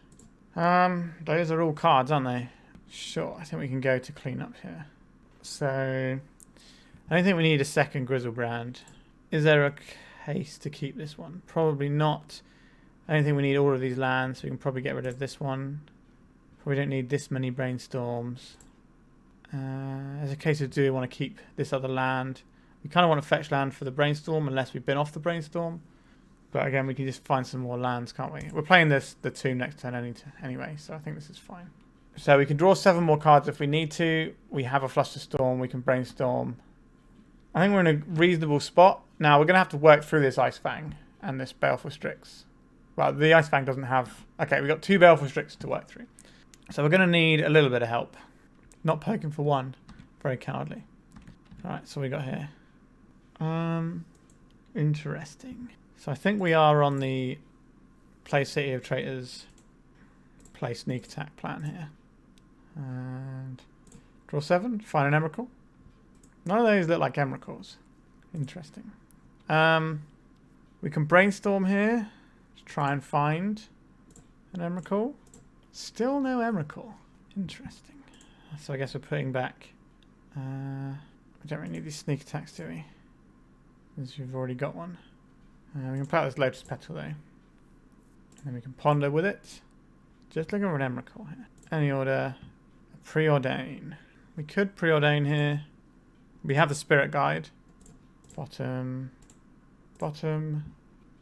Those are all cards, aren't they? Sure, I think we can go to clean up here. So, I don't think we need a second Griselbrand. Is there a case to keep this one? Probably not. I don't think we need all of these lands, so we can probably get rid of this one. Probably don't need this many Brainstorms. There's a case of do we want to keep this other land. We kind of want to fetch land for the Brainstorm unless we've been off the Brainstorm. But again, we can just find some more lands, can't we? We're playing the tomb next turn anyway, so I think this is fine. So we can draw 7 more cards if we need to. We have a Flusterstorm, we can Brainstorm. I think we're in a reasonable spot. Now, we're going to have to work through this Ice Fang and this Baleful Strix. Well, the Ice Fang doesn't have... Okay, we've got 2 Baleful Strix to work through. So we're going to need a little bit of help. Not poking for 1. Very cowardly. Alright, so we got here. Interesting. So I think we are on the play City of Traitors, play Sneak Attack plan here. And draw 7, find an Emrakul. None of those look like Emrakuls. Interesting. We can Brainstorm here to try and find an Emrakul. Still no Emrakul. Interesting. So I guess we're putting back... we don't really need these sneak attacks, do we? Because we've already got one. We can play out this Lotus Petal though. And then we can ponder with it. Just looking for an Emrakul here. Any order. Preordain. We could Preordain here. We have the Spirit Guide. Bottom.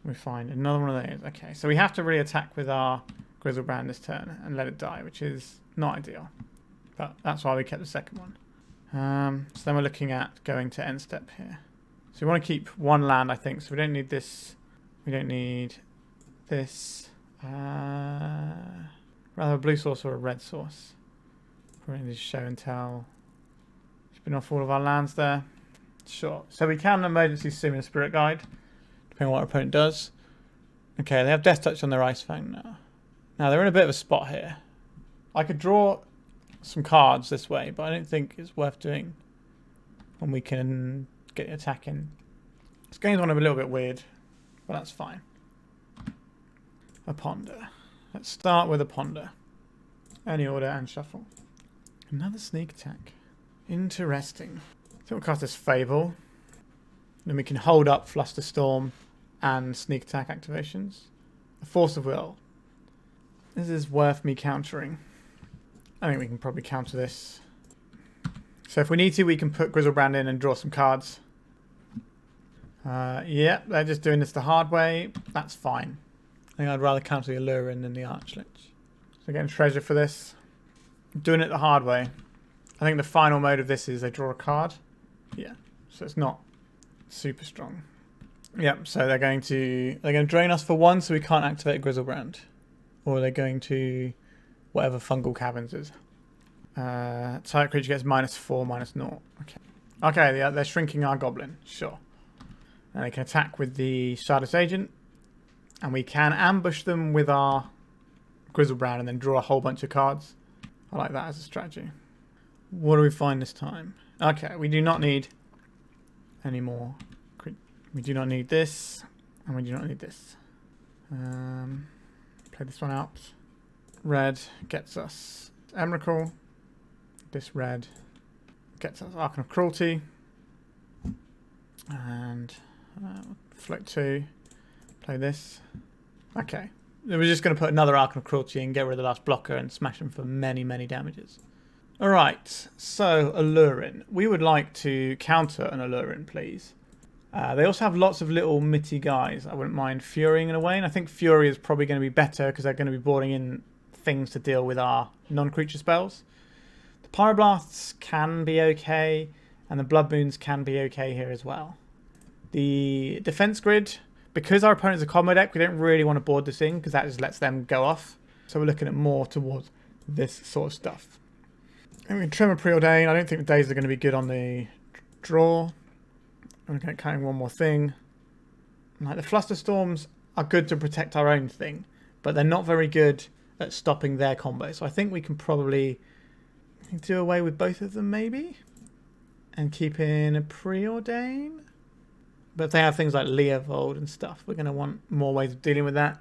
We find another one of those. Okay, so we have to really attack with our Griselbrand this turn and let it die, which is not ideal. But that's why we kept the second one. So then we're looking at going to end step here. So we want to keep 1 land, I think. So we don't need this. We don't need this. Rather a blue source or a red source. We're going to Show and Tell. Spin off all of our lands there. Sure. So we can emergency Simian Spirit Guide, depending on what our opponent does. Okay, they have Death Touch on their Ice Fang now. Now they're in a bit of a spot here. I could draw some cards this way, but I don't think it's worth doing when we can get the attack in. This game's one of a little bit weird, but that's fine. A Ponder. Let's start with a Ponder. Any order and shuffle. Another sneak attack. Interesting. So we'll cast this Fable. Then we can hold up Flusterstorm and sneak attack activations. A Force of Will. This is worth me countering. I think we can probably counter this. So if we need to, we can put Griselbrand in and draw some cards. Yeah, they're just doing this the hard way. That's fine. I think I'd rather counter the Allurant than the Archlich. So getting treasure for this. Doing it the hard way. I think the final mode of this is they draw a card. Yeah, so it's not super strong. Yep, so they're going to drain us for 1 so we can't activate Griselbrand. Or they're going to whatever Fungal Caverns is. Target creature gets -4, -0. Okay. Okay, they're shrinking our goblin. Sure. And they can attack with the Stardust Agent. And we can ambush them with our Griselbrand and then draw a whole bunch of cards. I like that as a strategy. What do we find this time? Okay, we do not need any more. We do not need this. And we do not need this. Play this one out. Red gets us Emrakul. This red gets us Archon of Cruelty. And flick 2, play this. Okay. We're just going to put another Archon of Cruelty and get rid of the last blocker and smash them for many, many damages. Alright, so Allurin. We would like to counter an Allurin, please. They also have lots of little mitty guys. I wouldn't mind Furying in a way, and I think Fury is probably going to be better because they're going to be boarding in things to deal with our non-creature spells. The Pyroblasts can be okay, and the Blood Moons can be okay here as well. The defense grid, because our opponent's a combo deck, we don't really want to board this in because that just lets them go off. So we're looking at more towards this sort of stuff. And we can trim a Preordain. I don't think the Daze are going to be good on the draw. I'm looking at counting one more thing. Like the Flusterstorms are good to protect our own thing, but they're not very good at stopping their combo. So I think we can probably do away with both of them maybe, and keep in a Preordain. But if they have things like Leovold and stuff, we're going to want more ways of dealing with that.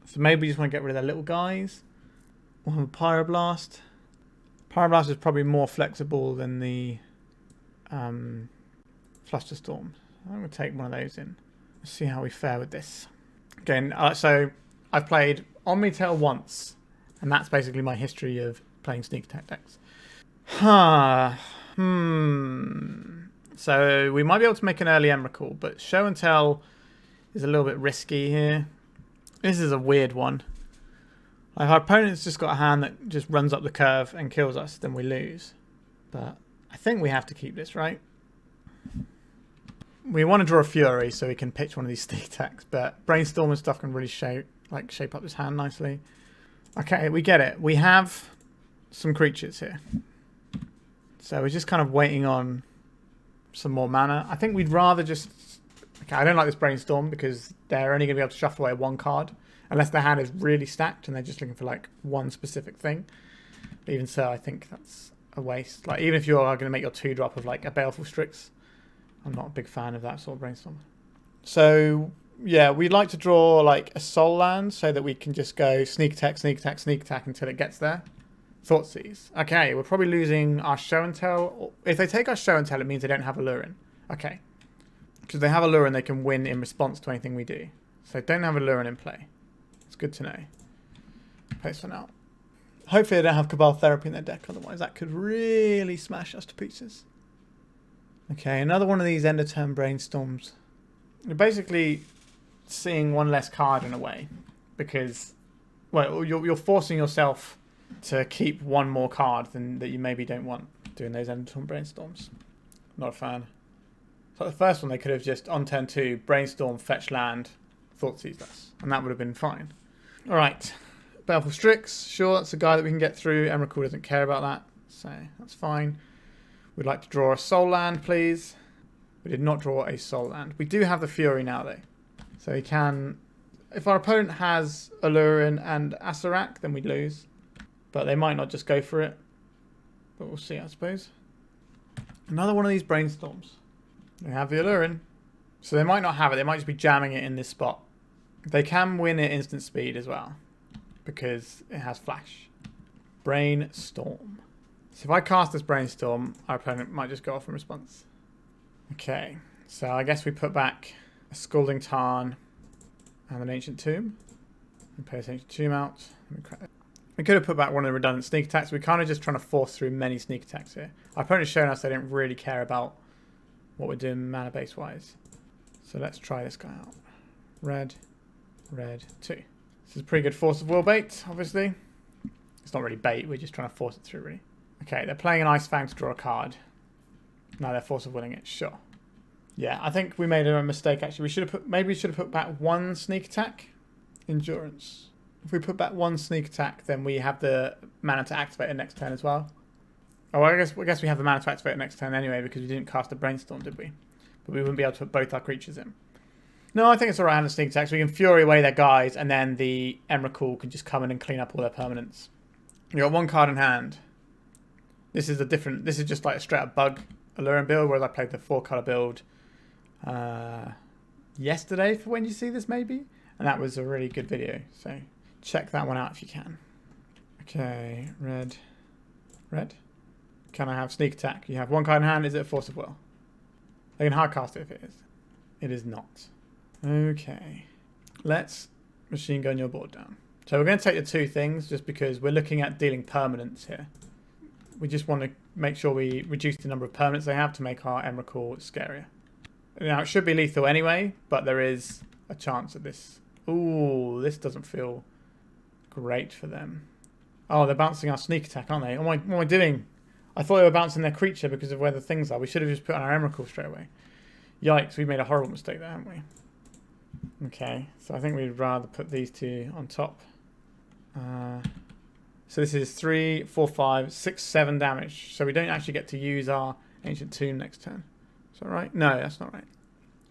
So maybe we just want to get rid of their little guys. We'll have a Pyroblast. Pyroblast is probably more flexible than the Flusterstorm. I'm going to take one of those in. Let's see how we fare with this. Again, so I've played Omnitail once, and that's basically my history of playing sneak attack decks. So we might be able to make an early Emrakul, but show and tell is a little bit risky here. This is a weird one. If our opponent's just got a hand that just runs up the curve and kills us, then we lose. But I think we have to keep this, right? We want to draw a Fury so we can pitch one of these sneak attacks, but Brainstorm and stuff can really shape up this hand nicely. Okay, we get it. We have some creatures here. So we're just kind of waiting on some more mana. I think we'd rather just... Okay, I don't like this Brainstorm because they're only going to be able to shuffle away one card unless their hand is really stacked and they're just looking for like one specific thing. But even so, I think that's a waste. Like even if you are going to make your 2-drop of like a Baleful Strix, I'm not a big fan of that sort of Brainstorm. So yeah, we'd like to draw like a Soul Land so that we can just go sneak attack, sneak attack, sneak attack until it gets there. Thoughtseize. Okay, we're probably losing our show and tell. If they take our show and tell, it means they don't have Allurin. Okay. Because they have Allurin, they can win in response to anything we do. So they don't have Allurin in play. It's good to know. Place one out. Hopefully they don't have Cabal Therapy in their deck, otherwise that could really smash us to pieces. Okay, another one of these end of turn Brainstorms. You're basically seeing one less card in a way. Because, well, you're forcing yourself to keep one more card than that you maybe don't want doing those end of turn Brainstorms. Not a fan. So the first one they could have just on turn 2 Brainstorm, fetch land, Thoughtseize us, and that would have been fine. Alright. Baleful Strix, sure, that's a guy that we can get through. Emrakul doesn't care about that, so that's fine. We'd like to draw a Soul Land, please. We did not draw a Soul Land. We do have the Fury now, though. So he can... If our opponent has Allurin and Acererak, then we lose. But they might not just go for it. But we'll see, I suppose. Another one of these Brainstorms. They have the Allurin. So they might not have it. They might just be jamming it in this spot. They can win at instant speed as well. Because it has Flash. Brainstorm. So if I cast this Brainstorm, our opponent might just go off in response. Okay. So I guess we put back a Scalding Tarn and an Ancient Tomb. And play this Ancient Tomb out. We could have put back one of the redundant sneak attacks. We're kind of just trying to force through many sneak attacks here. Our opponent's shown us they don't really care about what we're doing mana base wise. So let's try this guy out. Red, 2. This is a pretty good Force of Will bait, obviously. It's not really bait, we're just trying to force it through, really. Okay, they're playing an Ice Fang to draw a card. Now they're Force of Willing it, sure. Yeah, I think we made a mistake actually. Maybe we should have put back one sneak attack. Endurance. If we put back one sneak attack, then we have the mana to activate it next turn as well. Oh, I guess we have the mana to activate it next turn anyway because we didn't cast a Brainstorm, did we? But we wouldn't be able to put both our creatures in. No, I think it's alright having sneak attacks. We can Fury away their guys, and then the Emrakul can just come in and clean up all their permanents. You got one card in hand. This is just like a straight up bug Allurin build, whereas I played the 4-color build yesterday for when you see this maybe, and that was a really good video. So check that one out if you can. Okay, red. Can I have sneak attack? You have one card in hand. Is it a Force of Will? I can hardcast it if it is. It is not. Okay. Let's machine gun your board down. So we're going to take the two things just because we're looking at dealing permanents here. We just want to make sure we reduce the number of permanents they have to make our Emrakul scarier. Now it should be lethal anyway, but there is a chance of this. Ooh, this doesn't feel great for them. Oh, they're bouncing our sneak attack, aren't they? What am I doing? I thought they were bouncing their creature because of where the things are. We should have just put on our Emrakul straight away. Yikes, we made a horrible mistake there, haven't we? Okay, so I think we'd rather put these two on top. So this is 3, 4, 5, 6, 7 damage. So we don't actually get to use our Ancient Tomb next turn. Is that right? No, that's not right.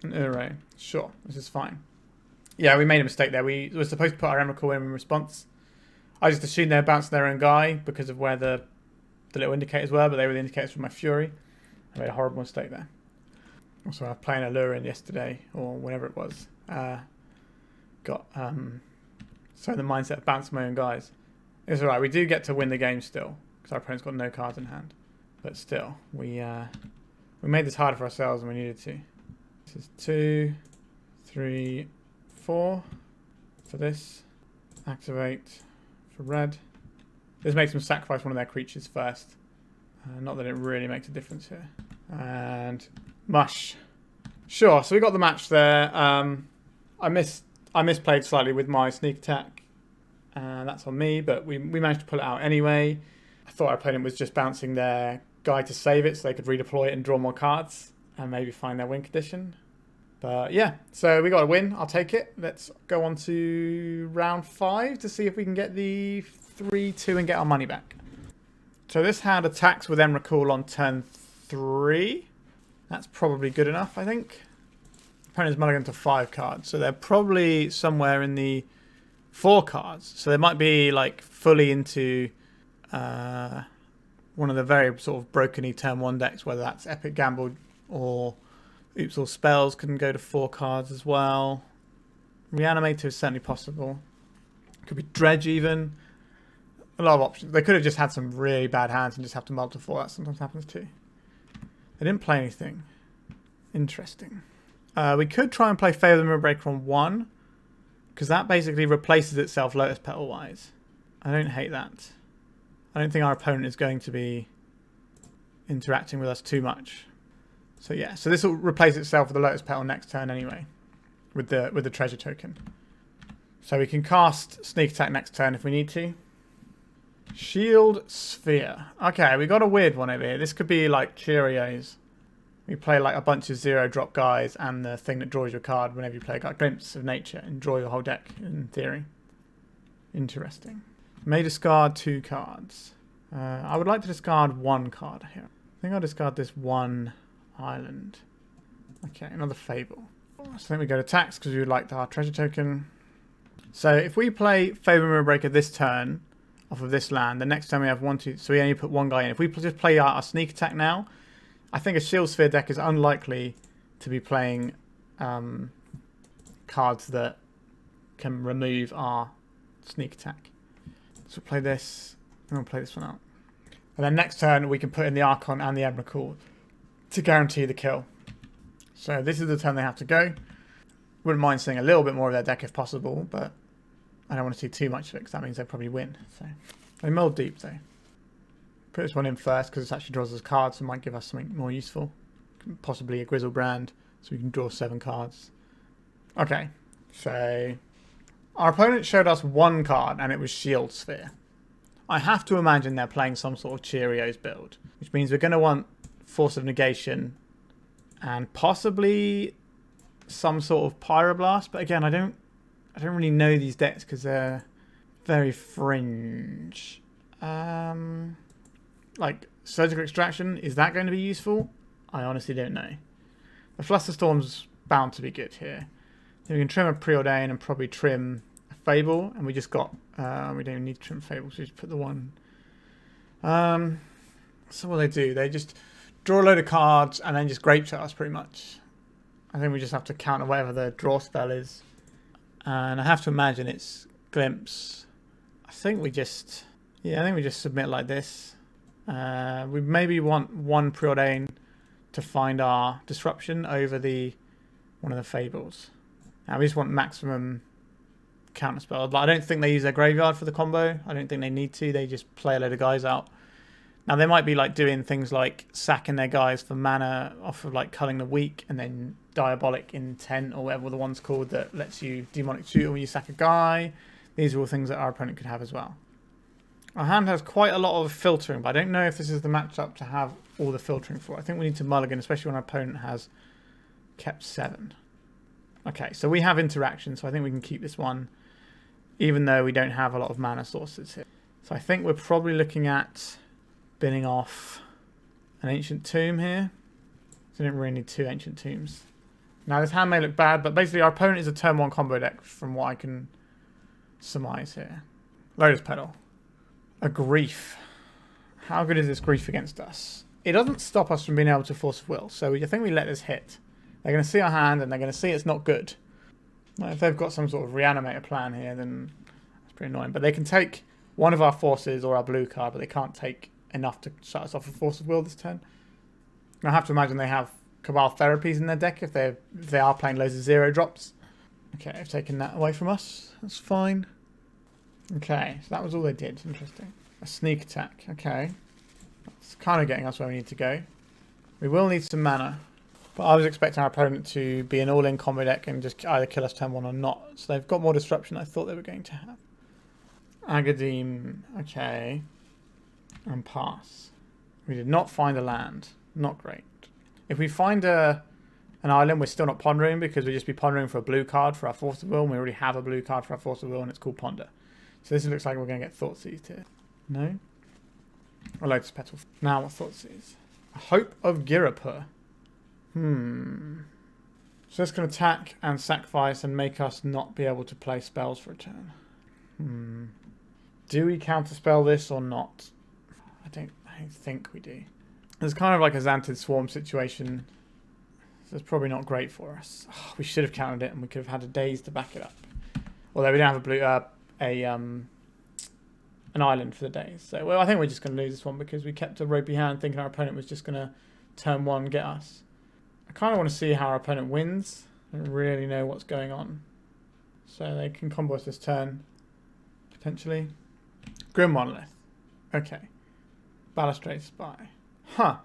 An array. Sure, this is fine. Yeah, we made a mistake there. We were supposed to put our Emrakul in response. I just assumed they were bouncing their own guy because of where the little indicators were, but they were the indicators for my Fury. I made a horrible mistake there. Also, I was playing Allurin yesterday, or whenever it was. Got so in the mindset of bouncing my own guys. It's alright, we do get to win the game still, because our opponent's got no cards in hand. But still, we made this harder for ourselves than we needed to. This is 2, 3, 4 for this. Activate for red. This makes them sacrifice one of their creatures first. Not that it really makes a difference here. And mush. Sure, so we got the match there. I misplayed slightly with my sneak attack. That's on me, but we managed to pull it out anyway. I thought our opponent was just bouncing their guy to save it so they could redeploy it and draw more cards and maybe find their win condition. But yeah, so we got a win. I'll take it. Let's go on to round 5 to see if we can get the 3-2 and get our money back. So this hand attacks with Emrakul on turn 3. That's probably good enough, I think. Opponent's mulligan to 5 cards, so they're probably somewhere in the 4 cards. So they might be like fully into one of the very sort of broken-y turn 1 decks, whether that's Epic Gamble or Oops All Spells can go to 4 cards as well. Reanimator is certainly possible. Could be Dredge even. A lot of options. They could have just had some really bad hands and just have to mull to 4. That sometimes happens too. They didn't play anything. Interesting. We could try and play Fable the Mirrorbreaker on 1. Because that basically replaces itself Lotus Petal wise. I don't hate that. I don't think our opponent is going to be interacting with us too much. So yeah, so this will replace itself with the Lotus Petal next turn anyway. With the treasure token. So we can cast Sneak Attack next turn if we need to. Shield Sphere. Okay, we got a weird one over here. This could be like Cheerios. We play like a bunch of 0-drop guys and the thing that draws your card whenever you play a Glimpse of Nature and draw your whole deck, in theory. Interesting. May discard 2 cards. I would like to discard 1 card here. I think I'll discard this 1 island. Okay, another Fable. So I think we go to tax because we would like our treasure token. So if we play Fable Mirrorbreaker this turn off of this land, the next time we have 1, 2, so we only put 1 guy in. If we just play our sneak attack now, I think a Shield Sphere deck is unlikely to be playing cards that can remove our sneak attack. So we'll play this, and we'll play this one out. And then next turn we can put in the Archon and the Emrakul to guarantee the kill. So this is the turn they have to go. Wouldn't mind seeing a little bit more of their deck if possible, but I don't want to see too much of it because that means they probably win. So they mull deep though. Put this one in first because it actually draws us cards and might give us something more useful. Possibly a Griselbrand, so we can draw 7 cards. Okay, so our opponent showed us 1 card and it was Shield Sphere. I have to imagine they're playing some sort of Cheerios build, which means we're going to want Force of Negation and possibly some sort of Pyroblast. But again, I don't really know these decks because they're very fringe. Like Surgical Extraction, is that going to be useful? I honestly don't know. The Flusterstorm's bound to be good here. Then we can trim a Preordain and probably trim a Fable, and we just got we don't even need to trim Fable, so we just put the 1. So what do, they just draw a load of cards and then just grape shot us pretty much. I think we just have to counter whatever the draw spell is. And I have to imagine it's Glimpse. I think we just submit like this. We maybe want 1 Preordain to find our disruption over one of the Fables. Now we just want maximum counterspell. I don't think they use their graveyard for the combo. I don't think they need to. They just play a load of guys out. Now they might be like doing things like sacking their guys for mana off of like Culling the Weak, and then Diabolic Intent or whatever the one's called that lets you Demonic Tutor when you sack a guy. These are all things that our opponent could have as well. Our hand has quite a lot of filtering, but I don't know if this is the matchup to have all the filtering for. I think we need to mulligan, especially when our opponent has kept 7. Okay, so we have interaction, so I think we can keep this one, even though we don't have a lot of mana sources here. So I think we're probably looking at binning off an Ancient Tomb here. So I didn't really need 2 Ancient Tombs. Now this hand may look bad, but basically our opponent is a turn 1 combo deck from what I can surmise here. Lotus Petal. A Grief. How good is this Grief against us? It doesn't stop us from being able to Force of Will, so I think we let this hit. They're going to see our hand and they're going to see it's not good. If they've got some sort of reanimator plan here, then that's pretty annoying. But they can take one of our forces or our blue card, but they can't take enough to shut us off with Force of Will this turn. And I have to imagine they have Cabal Therapies in their deck if they are playing loads of 0 drops. Okay, they've taken that away from us. That's fine. Okay, so that was all they did. Interesting. A sneak attack. Okay. That's kind of getting us where we need to go. We will need some mana. But I was expecting our opponent to be an all-in combo deck and just either kill us turn 1 or not. So they've got more disruption than I thought they were going to have. Agadim. Okay. And pass. We did not find a land. Not great. If we find an island, we're still not pondering because we'd just be pondering for a blue card for our Force of Will. And we already have a blue card for our Force of Will and it's called Ponder. So this looks like we're going to get Thoughtseized here. No? Or Lotus Petal. Now what Thoughtseized? Hope of Girapur. So this can attack and sacrifice and make us not be able to play spells for a turn. Do we counterspell this or not? I don't think we do. It's kind of like a Xantid Swarm situation. So it's probably not great for us. Oh, we should have countered it and we could have had a Daze to back it up. Although we don't have a blue... an island for the Daze. So well, I think we're just going to lose this one because we kept a ropey hand thinking our opponent was just going to turn 1 get us. I kind of want to see how our opponent wins. I don't really know what's going on. So they can combo us this turn, potentially. Grim Monolith. Okay. Balustrade Spy. Huh.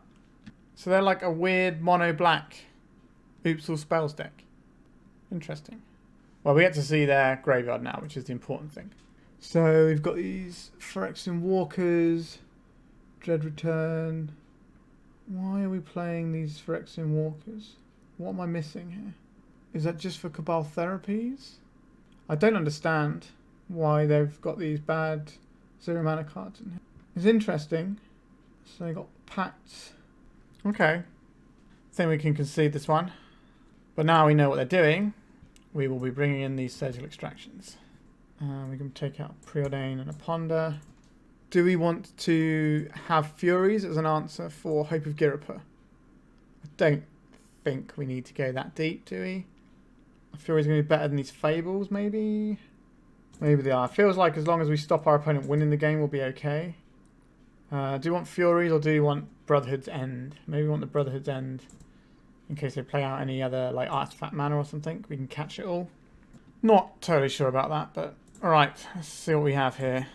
So they're like a weird mono-black Oops All Spells deck. Interesting. Well, we get to see their graveyard now, which is the important thing. So we've got these Phyrexian Walkers, Dread Return. Why are we playing these Phyrexian Walkers? What am I missing here? Is that just for Cabal Therapies? I don't understand why they've got these bad 0 mana cards in here. It's interesting. So they got Pact. Okay. I think we can concede this one. But now we know what they're doing. We will be bringing in these Surgical Extractions. We can take out Preordain and a Ponder. Do we want to have Furies as an answer for Hope of Girapur? I don't think we need to go that deep, do we? Furies are going to be better than these Fables, maybe? Maybe they are. It feels like as long as we stop our opponent winning the game, we'll be okay. Do you want Furies or do you want Brotherhood's End? Maybe we want the Brotherhood's End in case they play out any other like artifact mana or something. We can catch it all. Not totally sure about that, but alright, let's see what we have here.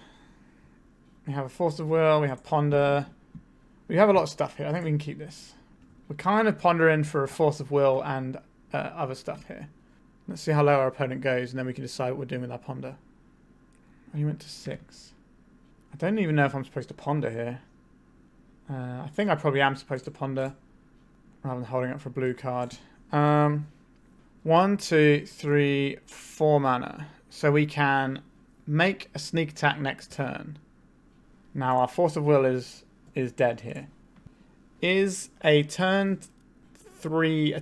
We have a Force of Will, we have Ponder. We have a lot of stuff here. I think we can keep this. We're kind of pondering for a Force of Will and other stuff here. Let's see how low our opponent goes, and then we can decide what we're doing with our Ponder. Oh, he went to 6. I don't even know if I'm supposed to Ponder here. I think I probably am supposed to Ponder, rather than holding up for a blue card. 1, 2, 3, 4 mana. So we can make a sneak attack next turn. Now our Force of Will is dead here. Is a turn 3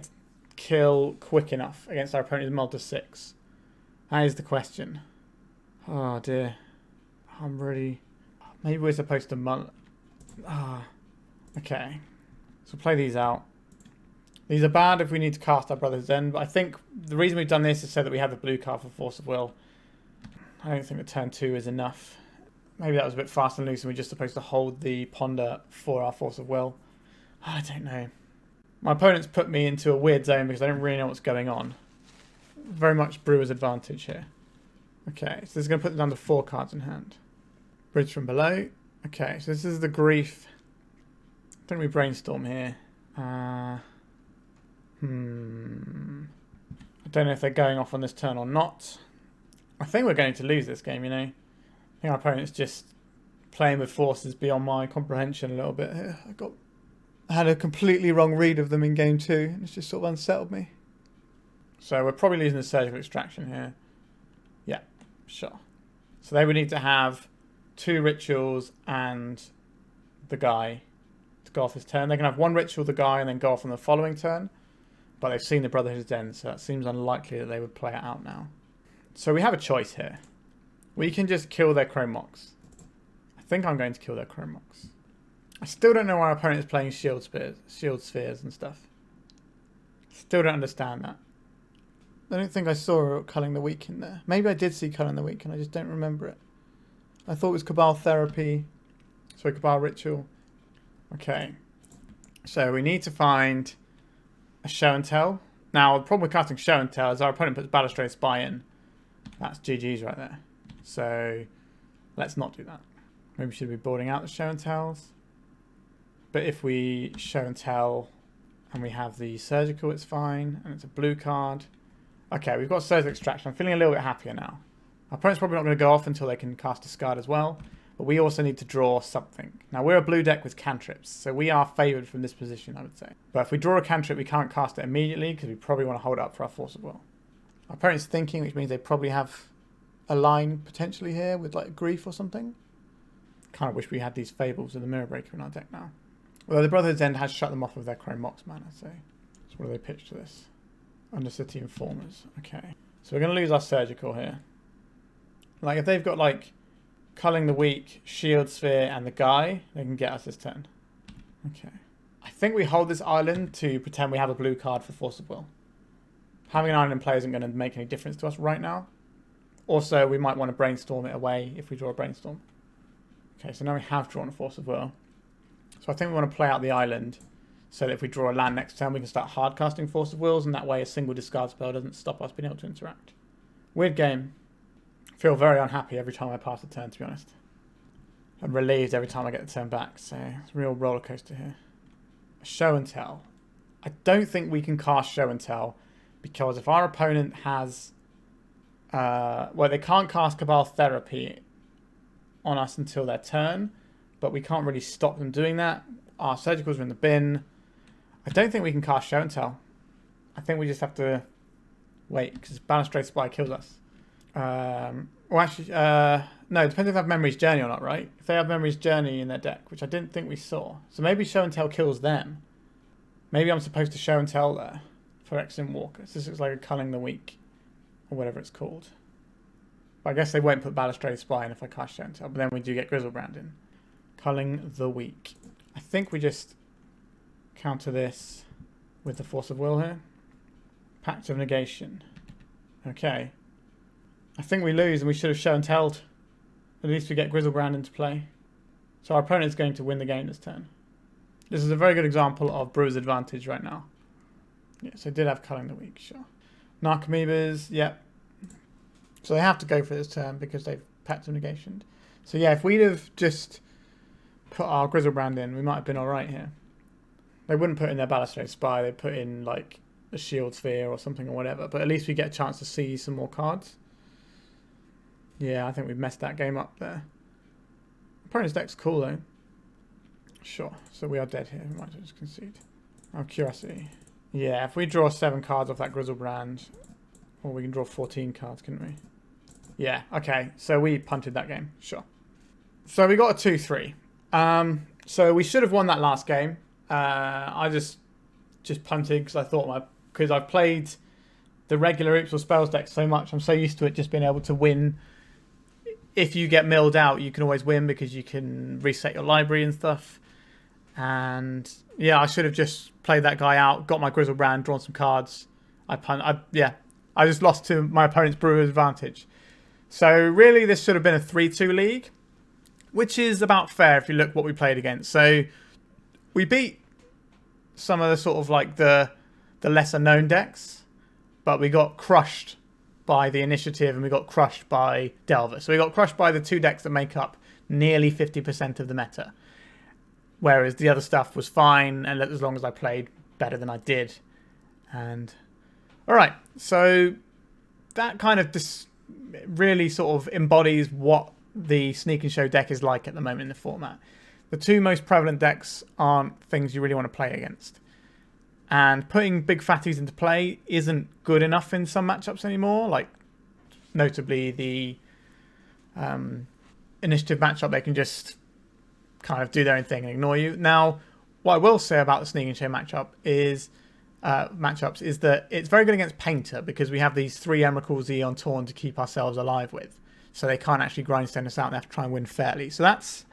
kill quick enough against our opponent's Multi 6? That is the question. Oh dear. I'm really... Maybe we're supposed to okay. So play these out. These are bad if we need to cast our Brother's End, but I think the reason we've done this is so that we have a blue card for Force of Will. I don't think that turn 2 is enough. Maybe that was a bit fast and loose and we're just supposed to hold the Ponder for our Force of Will. I don't know. My opponent's put me into a weird zone because I don't really know what's going on. Very much Brewer's advantage here. Okay, so this is going to put them down to 4 cards in hand. Bridge from below. Okay, so this is the grief. Don't we brainstorm here? I don't know if they're going off on this turn or not. I think we're going to lose this game, you know. I think our opponent's just playing with forces beyond my comprehension a little bit here. I had a completely wrong read of them in game 2, and it's just sort of unsettled me. So we're probably losing the surgical extraction here. Yeah, sure. So they would need to have 2 rituals and the guy to go off his turn. They can have 1 ritual, the guy, and then go off on the following turn. But they've seen the Brotherhood's end, so that seems unlikely that they would play it out now. So we have a choice here. We can just kill their Chrome Mox. I think I'm going to kill their Chrome Mox. I still don't know why our opponent is playing shield spheres and stuff. Still don't understand that. I don't think I saw Culling the Weak in there. Maybe I did see Culling the Weak and I just don't remember it. I thought it was Cabal Therapy. Sorry, Cabal Ritual. Okay. So we need to find a Show and Tell. Now, the problem with casting Show and Tell is our opponent puts Balustrade Spy in. That's GG's right there. So let's not do that. Maybe we should be boarding out the Show and Tells. But if we Show and Tell and we have the Surgical, it's fine. And it's a blue card. Okay, we've got Surgical Extraction. I'm feeling a little bit happier now. Our opponent's probably not going to go off until they can cast Discard as well. But we also need to draw something. Now, we're a blue deck with cantrips, so we are favoured from this position, I would say. But if we draw a cantrip, we can't cast it immediately because we probably want to hold it up for our Force of Will. Our opponent's thinking, which means they probably have a line potentially here with like Grief or something. Kind of wish we had these Fables and the Mirror Breaker in our deck now. Although the Brotherhood's End has shut them off of their Chrome Mox mana, so what do they pitch to this? Undercity Informers. Okay. So we're going to lose our Surgical here. Like, if they've got, like, Culling the Weak, Shield Sphere, and the Guy, they can get us this turn. Okay. I think we hold this island to pretend we have a blue card for Force of Will. Having an island in play isn't going to make any difference to us right now. Also, we might want to brainstorm it away if we draw a brainstorm. Okay, so now we have drawn a Force of Will. So I think we want to play out the island so that if we draw a land next turn, we can start hard casting Force of Wills, and that way a single discard spell doesn't stop us being able to interact. Weird game. Feel very unhappy every time I pass a turn, to be honest. I'm relieved every time I get the turn back, so it's a real roller coaster here. Show and Tell. I don't think we can cast Show and Tell because if our opponent has... well, they can't cast Cabal Therapy on us until their turn, but we can't really stop them doing that. Our Surgicals are in the bin. I don't think we can cast Show and Tell. I think we just have to wait because Balustrade Spy kills us. Well, actually, no, it depends if they have Memory's Journey or not, right? If they have Memory's Journey in their deck, which I didn't think we saw. So maybe Show and Tell kills them. Maybe I'm supposed to Show and Tell there for Exim Walkers. This looks like a Culling the Weak, or whatever it's called. But I guess they won't put Balustrade Spy in if I cast Show and Tell, but then we do get Griselbrand in. Culling the Weak. I think we just counter this with the Force of Will here. Pact of Negation. Okay. I think we lose and we should have Show and Telled. At least we get Griselbrand into play. So our opponent's going to win the game this turn. This is a very good example of Brewer's advantage right now. Yeah, so they did have Culling the Weak, sure. Narcomoebas, yep. So they have to go for this turn because they've Pact of Negation. So yeah, if we'd have just put our Griselbrand in, we might have been alright here. They wouldn't put in their Balustrade Spy, they'd put in like a Shield Sphere or something or whatever, but at least we get a chance to see some more cards. Yeah, I think we've messed that game up there. Opponent's deck's cool though. Sure, so we are dead here, we might as well just concede. Our Curiosity. Yeah, if we draw 7 cards off that Griselbrand, or we can draw 14 cards, couldn't we? Yeah, okay, so we punted that game, sure. So we got a 2-3. So we should have won that last game. I just punted because I thought because I've played the regular Oops or Spells deck so much, I'm so used to it just being able to win. If you get milled out, you can always win because you can reset your library and stuff. And yeah, I should have just played that guy out, got my Griselbrand, drawn some cards. I just lost to my opponent's Brewer's advantage. So really, this should have been a 3-2 league, which is about fair if you look what we played against. So we beat some of the sort of like the lesser known decks, but we got crushed by the initiative and we got crushed by Delver. So we got crushed by the 2 decks that make up nearly 50% of the meta. Whereas the other stuff was fine, and as long as I played better than I did. And alright, so that kind of just really sort of embodies what the Sneak and Show deck is like at the moment in the format. The 2 most prevalent decks aren't things you really want to play against. And putting big fatties into play isn't good enough in some matchups anymore. Like, notably the initiative matchup, they can just kind of do their own thing and ignore you. Now, what I will say about the Sneak and Show matchups is that it's very good against Painter because we have these 3 Emrakuls Aeon Torn to keep ourselves alive with. So they can't actually grindstone us out and they have to try and win fairly. So that's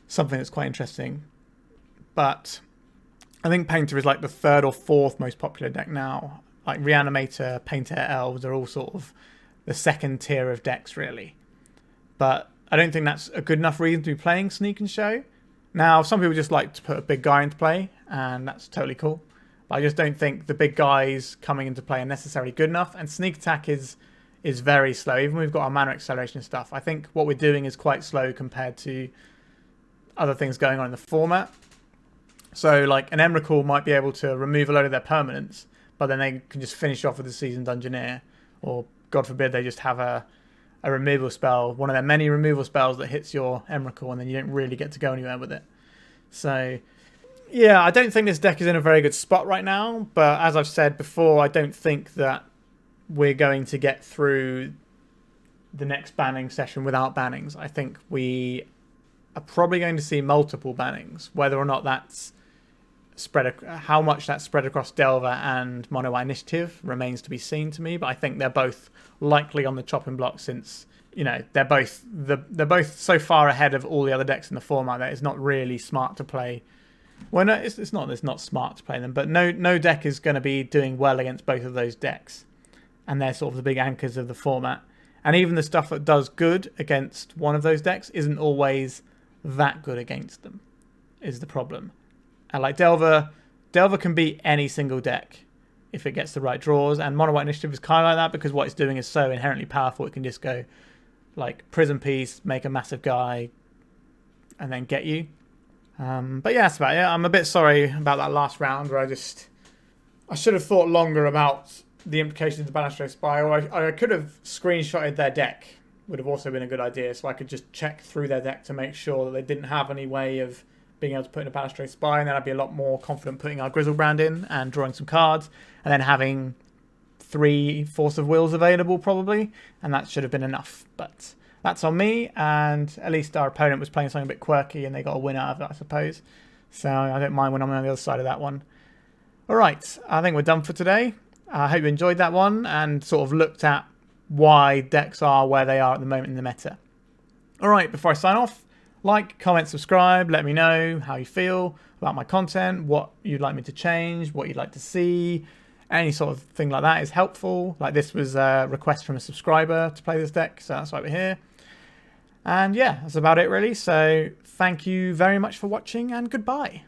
something that's quite interesting. But I think Painter is like the 3rd or 4th most popular deck now. Like Reanimator, Painter, Elves are all sort of the 2nd tier of decks really. But I don't think that's a good enough reason to be playing Sneak and Show. Now, some people just like to put a big guy into play, and that's totally cool. But I just don't think the big guys coming into play are necessarily good enough, and Sneak Attack is very slow. Even we've got our mana acceleration and stuff, I think what we're doing is quite slow compared to other things going on in the format. So like an Emrakul might be able to remove a load of their permanents, but then they can just finish off with the Seasoned Dungeoneer, or God forbid they just have a removal spell, one of their many removal spells that hits your Emrakul, and then you don't really get to go anywhere with it. So yeah, I don't think this deck is in a very good spot right now, but as I've said before, I don't think that we're going to get through the next banning session without bannings. I think we are probably going to see multiple bannings, whether or not that's how much that's spread across Delver and Mono White Initiative remains to be seen to me, but I think they're both likely on the chopping block since, you know, they're both so far ahead of all the other decks in the format that it's not really smart to play. Well, no, it's not smart to play them, but no deck is going to be doing well against both of those decks, and they're sort of the big anchors of the format. And even the stuff that does good against one of those decks isn't always that good against them, is the problem. And like Delver can beat any single deck if it gets the right draws, and Mono White Initiative is kind of like that because what it's doing is so inherently powerful. It can just go like Prison Piece, make a massive guy, and then get you. But yeah, that's about it. I'm a bit sorry about that last round where I should have thought longer about the implications of the Balustrade Spy, or I could have screenshotted their deck. Would have also been a good idea, so I could just check through their deck to make sure that they didn't have any way of being able to put in a Balustrade Spy, and then I'd be a lot more confident putting our Griselbrand in and drawing some cards, and then having 3 Force of Wills available probably, and that should have been enough. But that's on me, and at least our opponent was playing something a bit quirky and they got a win out of it, I suppose. So I don't mind when I'm on the other side of that one. Alright, I think we're done for today. I hope you enjoyed that one and sort of looked at why decks are where they are at the moment in the meta. Alright, before I sign off, like, comment, subscribe, let me know how you feel about my content, what you'd like me to change, what you'd like to see. Any sort of thing like that is helpful. Like this was a request from a subscriber to play this deck, so that's why we're here. And yeah, that's about it really. So thank you very much for watching and goodbye.